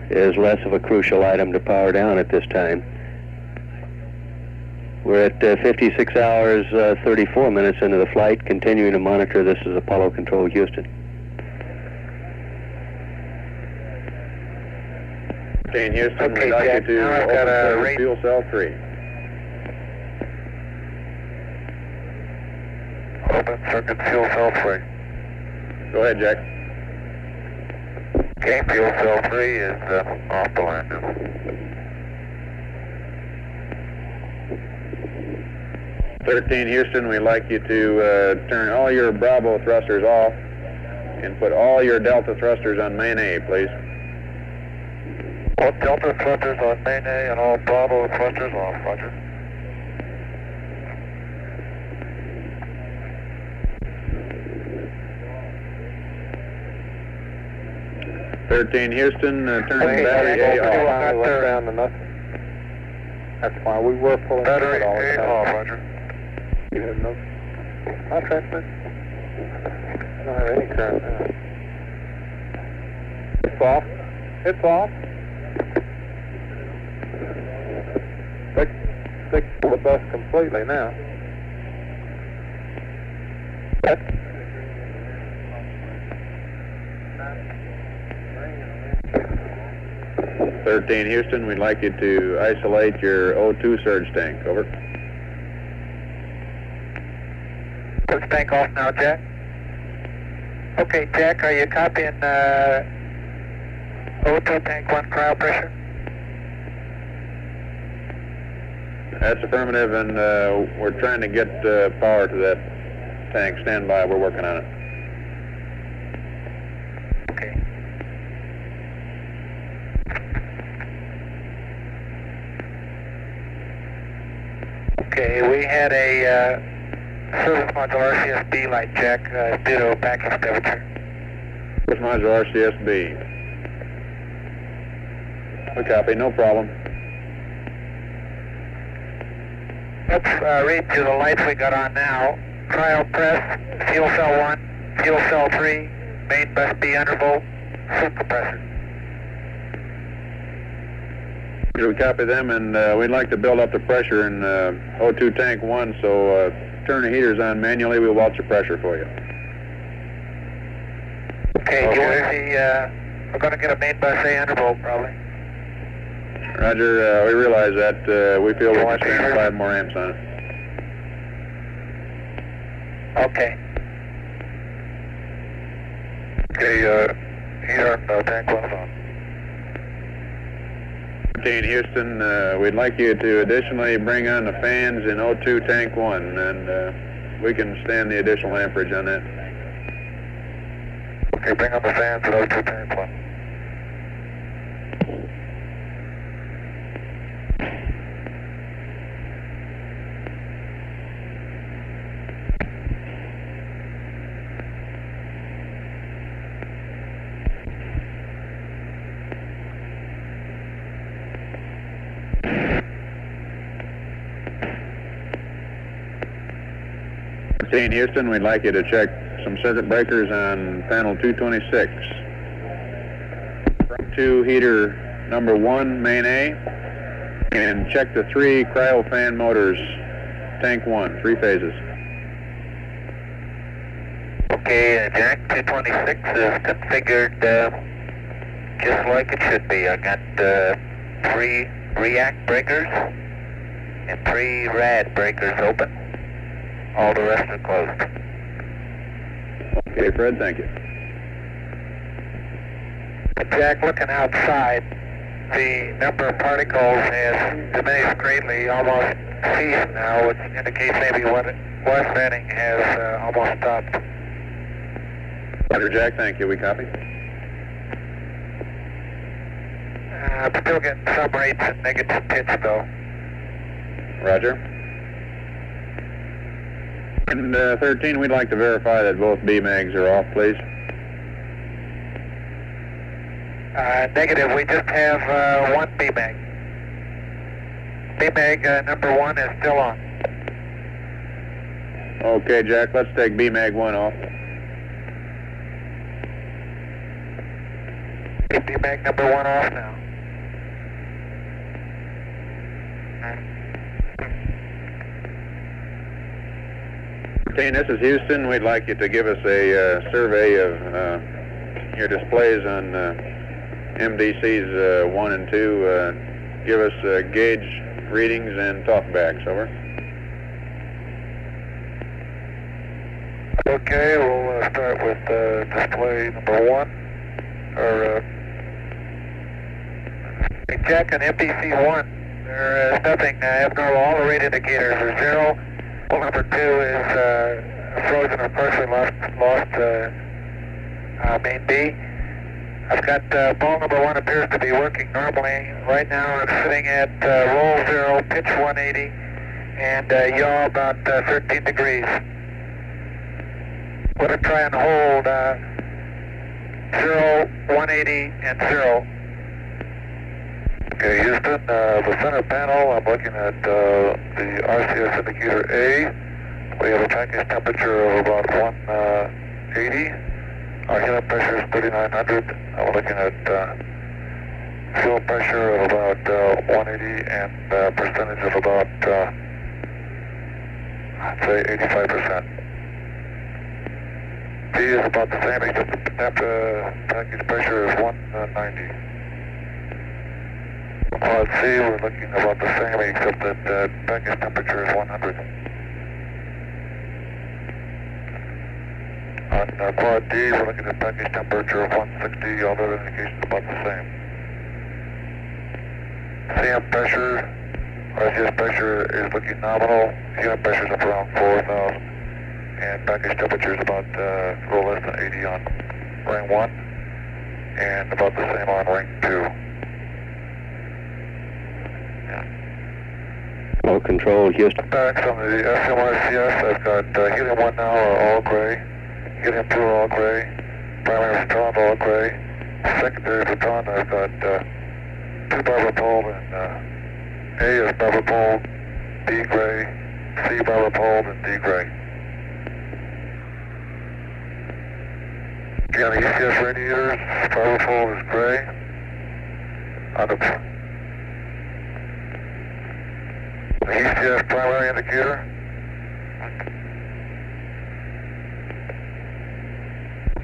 is less of a crucial item to power down at this time. We're at 56 hours, 34 minutes into the flight, continuing to monitor. This is Apollo Control Houston. Okay, Houston, Okay, we'd like Jack, you to now I've open got a service rate. fuel cell 3. Open circuit fuel cell 3. Go ahead, Jack. Okay, fuel cell 3 is off the line now. '13 Houston, we'd like you to turn all your Bravo thrusters off and put all your Delta thrusters on main A, please. All Delta thrusters on main A and all Bravo thrusters off, roger. '13 Houston, turn battery A off. That's fine. We were pulling Battery all the A time. off, roger. You have no transmit? I don't have any current now. It's off. It's off. Stick to the bus completely now. 13 Houston, we'd like you to isolate your O2 surge tank, over. Surge tank off now, Jack. Okay, Jack, are you copying O2 tank 1 cryo pressure? That's affirmative, and we're trying to get power to that tank. Stand by, we're working on it. Okay, we had a service module RCSB light check due to package temperature. Service module RCSB. We copy, no problem. Let's read to the lights we got on now. Cryo press, fuel cell 1, fuel cell 3, main bus B undervolt, soup compressor. We copy them, and we'd like to build up the pressure in O2 tank 1, so turn the heaters on manually. We'll watch the pressure for you. Okay, do you want to see, we're going to get a main bus A undervolt probably. Roger, we realize that. We feel we can stand 5 more amps on it. Okay. Okay, heater and tank 1 is on. 13 Houston, we'd like you to additionally bring on the fans in O2 tank 1, and we can stand the additional amperage on that. Okay, bring on the fans at O2 tank 1. Houston, we'd like you to check some circuit breakers on panel 226. 2 heater number 1, main A, and check the 3 cryo fan motors, tank 1, 3 phases. Okay, Jack 226 is configured just like it should be. I got 3 react breakers and 3 rad breakers open. All the rest are closed. Okay, Fred, thank you. Jack, looking outside, the number of particles has diminished greatly, almost ceased now, which indicates maybe what it was venting has almost stopped. Roger, Jack, thank you. We copy. I'm still getting some rates and negative pitch though. Roger. And 13, we'd like to verify that both BMAGs are off, please. Negative, we just have one BMAG. BMAG number 1 is still on. Okay, Jack, let's take BMAG 1 off. BMAG number 1 off now. This is Houston. We'd like you to give us a survey of your displays on MDCs 1 and 2. Give us gauge readings and talkbacks. Over. Okay, we'll start with display number 1. Check on MPC 1. There is nothing abnormal. All the rate indicators are 0. Well, number 2 is frozen or partially lost main B. I've got ball number 1 appears to be working normally. Right now I'm sitting at roll 0, pitch 180, and yaw about 13 degrees. We're going to try and hold 0, 180, and 0. Okay, Houston, the center panel, I'm looking at the RCS indicator A. We have a package temperature of about 180. Our helium pressure is 3,900. I'm looking at fuel pressure of about 180 and percentage of about, I'd say 85%. P is about the same, except the package pressure is 190. Quad C, we're looking about the same, except that package temperature is 100. On Quad D, we're looking at package temperature of 160, all other indications about the same. CM pressure, RCS pressure is looking nominal, helium pressure is up around 4,000, and package temperature is about a little less than 80 on ring 1, and about the same on ring 2. All control, Houston. Back on the SMRCS, I've got helium 1 now are all gray, helium 2 are all gray, primary photon all gray, secondary photon I've got 2 barbapole and A is barbapole, D gray, C barbapole, and D gray. Okay, on the ECS radiators, barbapole is gray. On the ECS primary indicator.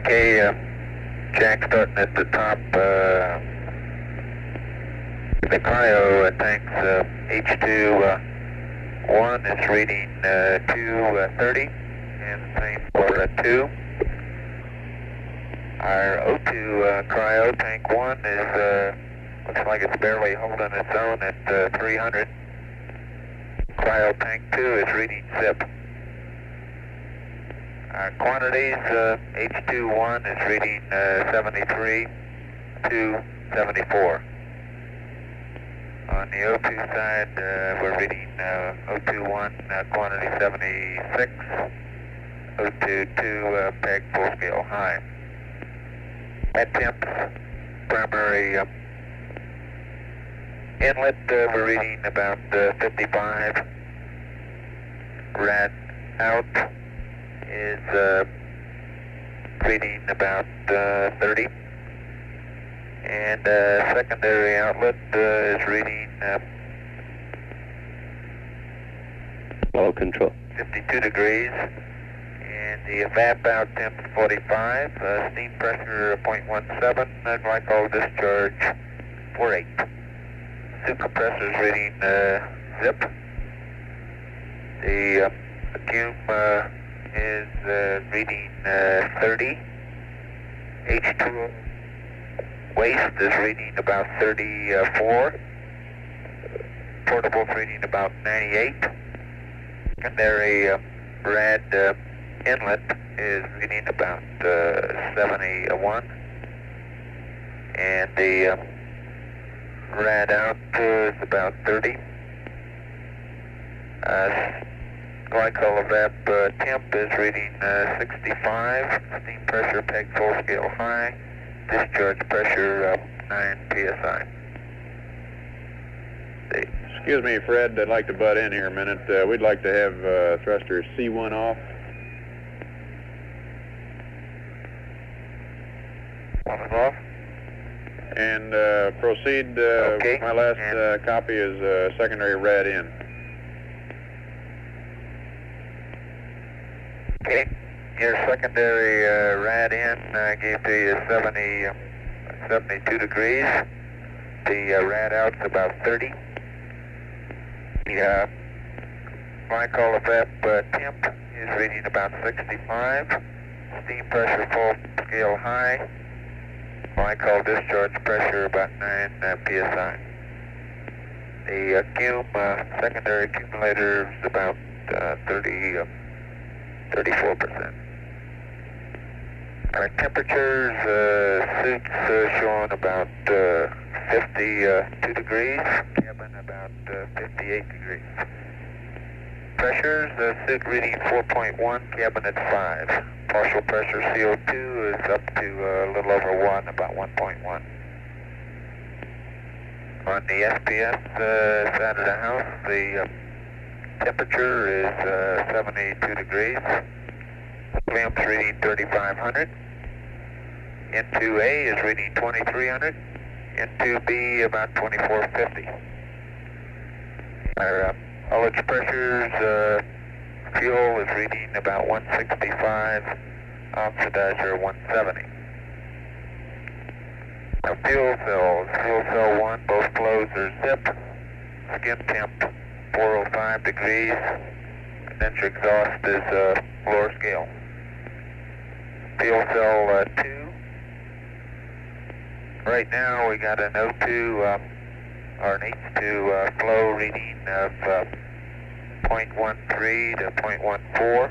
Okay, Jack, starting at the top, the cryo tanks H2 1 is reading 230, and the same for 2. Our O2 cryo tank 1 is looks like it's barely holding its own at 300. Cryo tank 2 is reading zip. Our quantities, H21 is reading 73 to 74. On the O2 side, we're reading O21 quantity 76, O22 peg full scale high. At temps, primary inlet, we're reading about 55. Rad out is reading about 30. And secondary outlet is reading All control. 52 degrees. And the evap out temp 45, steam pressure 0.17, glycol discharge 48. Soup compressor is reading zip. The vacuum is reading 30. H2O waste is reading about 34. Portable is reading about 98. Secondary rad inlet is reading about 71. And the Rad out is about 30. Glycol evap temp is reading 65. Steam pressure peg full scale high. Discharge pressure 9 psi. Excuse me, Fred, I'd like to butt in here a minute. We'd like to have thruster C1 off. One is off. And proceed. Okay. My last copy is secondary rad in. Okay. Your secondary rad in gave to you 72 degrees. The rad out's about 30. The glycol evap temp is reading about 65. Steam pressure full scale high. Glycol discharge pressure about 9 psi. The secondary accumulator is about 34%. Our temperatures, suits showing about 52 degrees, cabin about 58 degrees. Pressures, suit reading 4.1, cabin at 5. Partial pressure CO2 is up to a little over 1, about 1.1. On the SPS side of the house, the temperature is 72 degrees. Clamps reading 3,500. N2A is reading 2,300. N2B about 2,450. Our ullage pressures, fuel is reading about 165. Oxidizer 170. Now fuel cell 1, both flows are zip. Skin temp 405 degrees. Condenser exhaust is floor scale. Fuel cell 2. Right now we got an O2 or an H2 flow reading of 0.13 to 0.14.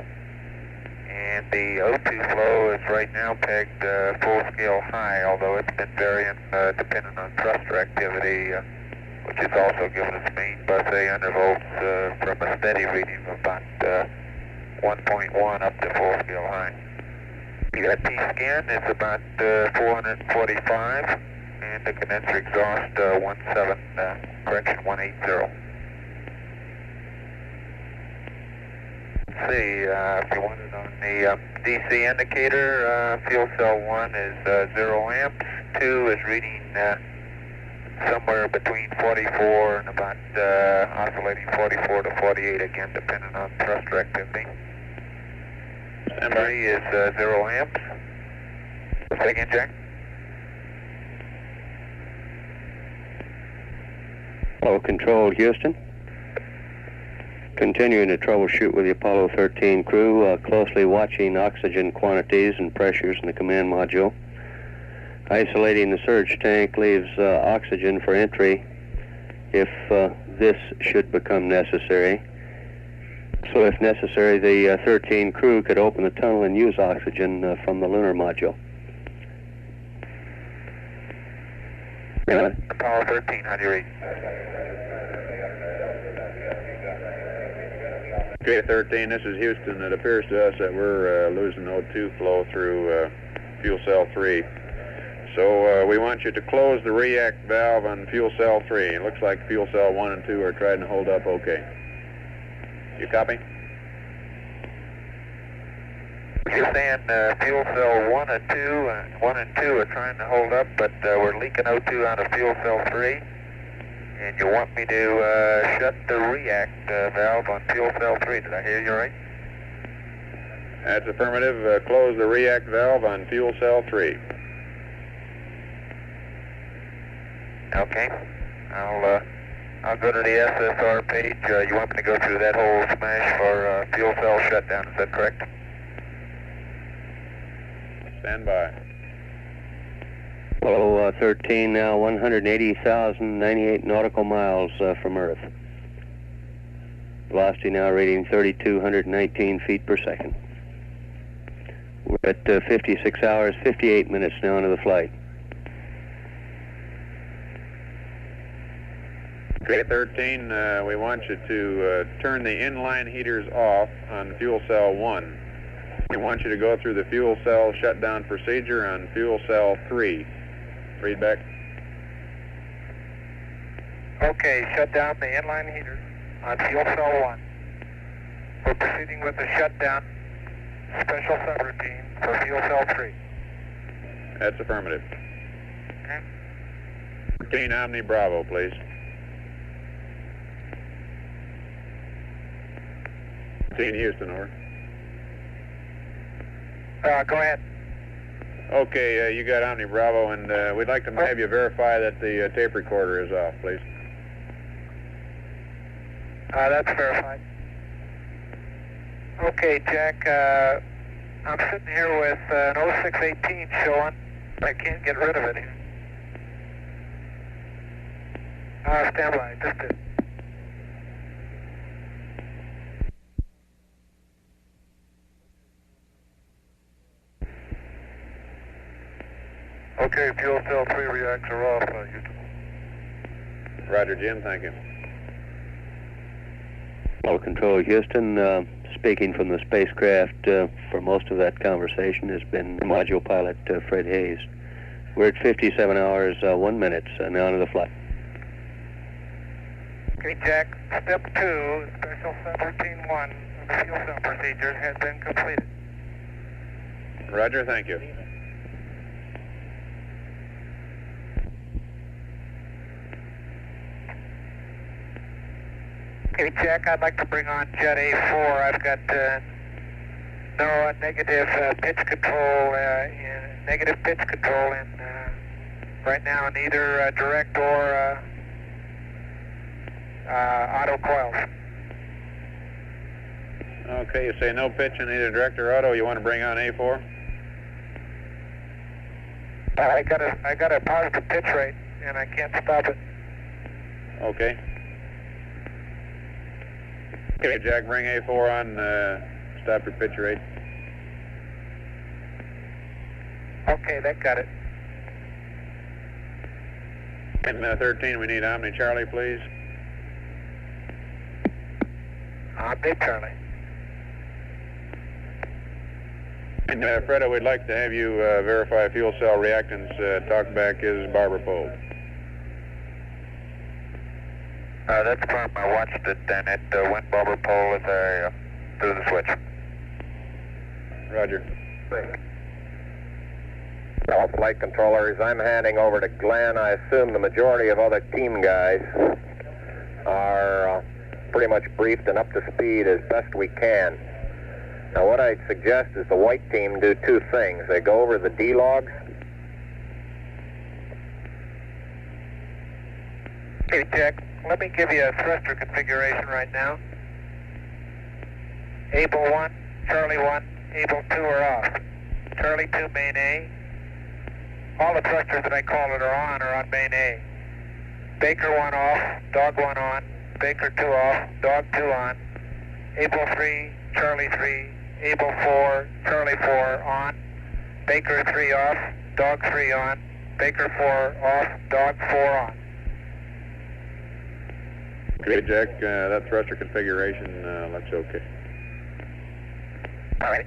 And the O2 flow is right now pegged full scale high, although it's been varying depending on thruster activity, which is also giving us main bus A undervolts from a steady reading of about 1.1 up to full scale high. You got T-scan, it's about 445, and the condenser exhaust 180. Let's see, if you want it on the DC indicator, fuel cell 1 is 0 amps, 2 is reading somewhere between 44 and about oscillating 44 to 48, again depending on thruster activity. 3 is 0 amps. Say again, Jack. Hello, Control, Houston. Continuing to troubleshoot with the Apollo 13 crew, closely watching oxygen quantities and pressures in the command module. Isolating the surge tank leaves oxygen for entry if this should become necessary. So if necessary, the 13 crew could open the tunnel and use oxygen from the lunar module. Apollo 13, how do you read? Okay, 13, this is Houston. It appears to us that we're losing O2 flow through fuel cell 3. So we want you to close the react valve on fuel cell 3. It looks like fuel cell 1 and 2 are trying to hold up okay. You copy? You're saying fuel cell 1 and 2 are trying to hold up, but we're leaking O2 out of fuel cell 3. And you want me to shut the react valve on fuel cell 3. Did I hear you right? That's affirmative. Close the react valve on fuel cell 3. Okay. I'll go to the SSR page. You want me to go through that whole smash for fuel cell shutdown, is that correct? Stand by. Apollo 13 now 180,098 nautical miles from Earth. Velocity now reading 3,219 feet per second. We're at 56 hours, 58 minutes now into the flight. K-13, we want you to turn the inline heaters off on fuel cell 1. We want you to go through the fuel cell shutdown procedure on fuel cell 3. Read back. Okay, shut down the inline heaters on fuel cell 1. We're proceeding with the shutdown special subroutine for fuel cell 3. That's affirmative. 13 Omni Bravo, please. 13 Houston, over. Go ahead. Okay, you got Omni Bravo, and we'd like to have you verify that the tape recorder is off, please. That's verified. Okay, Jack, I'm sitting here with an 0618 showing. I can't get rid of it here. Stand by, just a... Okay, fuel cell 3 reactor off, Houston. Roger, Jim, thank you. Well, Control Houston, speaking from the spacecraft for most of that conversation has been module pilot Fred Hayes. We're at 57 hours, 1 minute, now to the flight. Okay, Jack, step 2, special subroutine 1 of the fuel cell procedures has been completed. Roger, thank you. Okay, Jack, I'd like to bring on Jet A4. I've got no negative pitch control, negative pitch control in right now in either direct or auto coils. Okay, you say no pitch in either direct or auto. You want to bring on A4? I got a positive pitch rate, and I can't stop it. Okay. Okay, Jack, bring A4 on, stop your pitch rate. Okay, that got it. And 13, we need Omni Charlie, please. Omni Charlie. And Fredo, we'd like to have you verify fuel cell reactants. Talkback is Barber Pole. That's firm. I watched it, and it went Barber Pole as I threw the switch. Roger. Well, flight controllers, I'm handing over to Glenn. I assume the majority of other team guys are pretty much briefed and up to speed as best we can. Now, what I'd suggest is the white team do two things. They go over the D-logs. Okay, Jack, let me give you a thruster configuration right now. Able 1, Charlie 1, Able 2 are off. Charlie 2, main A. All the thrusters that I call it are on main A. Baker 1 off, Dog 1 on. Baker 2 off, Dog 2 on. Able 3, Charlie 3, Able 4, Charlie 4 on. Baker 3 off, Dog 3 on. Baker 4 off, Dog 4 on. Okay, Jack, that thruster configuration looks okay. All right.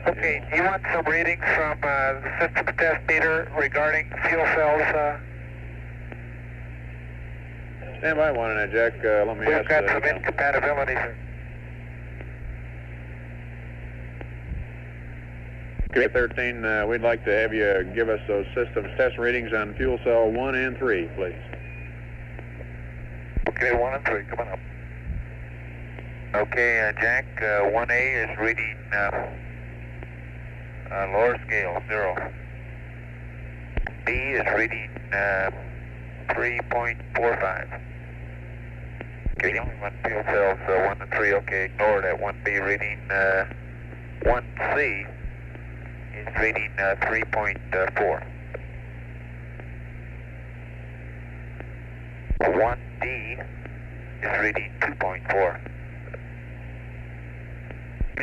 Okay, do you want some readings from the systems test meter regarding fuel cells? Stand by one on that, Jack. Let me We've ask... got some incompatibilities here. Okay, 13, we'd like to have you give us those systems test readings on fuel cell 1 and 3, please. Okay, 1 and 3, come on up. Okay, Jack, 1A is reading lower scale, 0. B is reading 3.45. Okay, only one fuel cells, 1 and 3, okay, ignore that. 1B reading 1C is reading 3.4. 1D is reading 2.4. B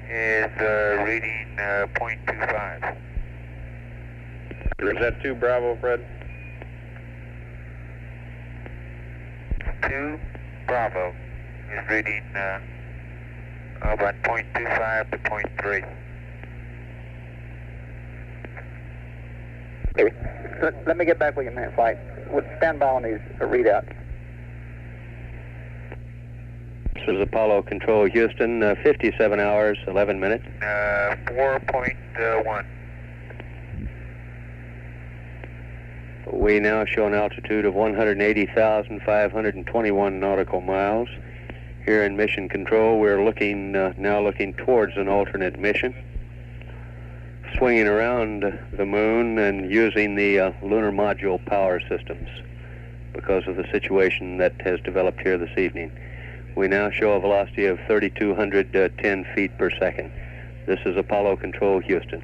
is reading 0.25. Is that 2 Bravo, Fred? 2, Bravo. Is reading about 0.25 to 0.3. Let me get back with you, man, flight. We'll stand by on these readouts. This is Apollo Control Houston, 57 hours, 11 minutes. 4.1. We now show an altitude of 180,521 nautical miles. Here in Mission Control, we're now looking towards an alternate mission, swinging around the moon and using the lunar module power systems because of the situation that has developed here this evening. We now show a velocity of 3,210 feet per second. This is Apollo Control Houston.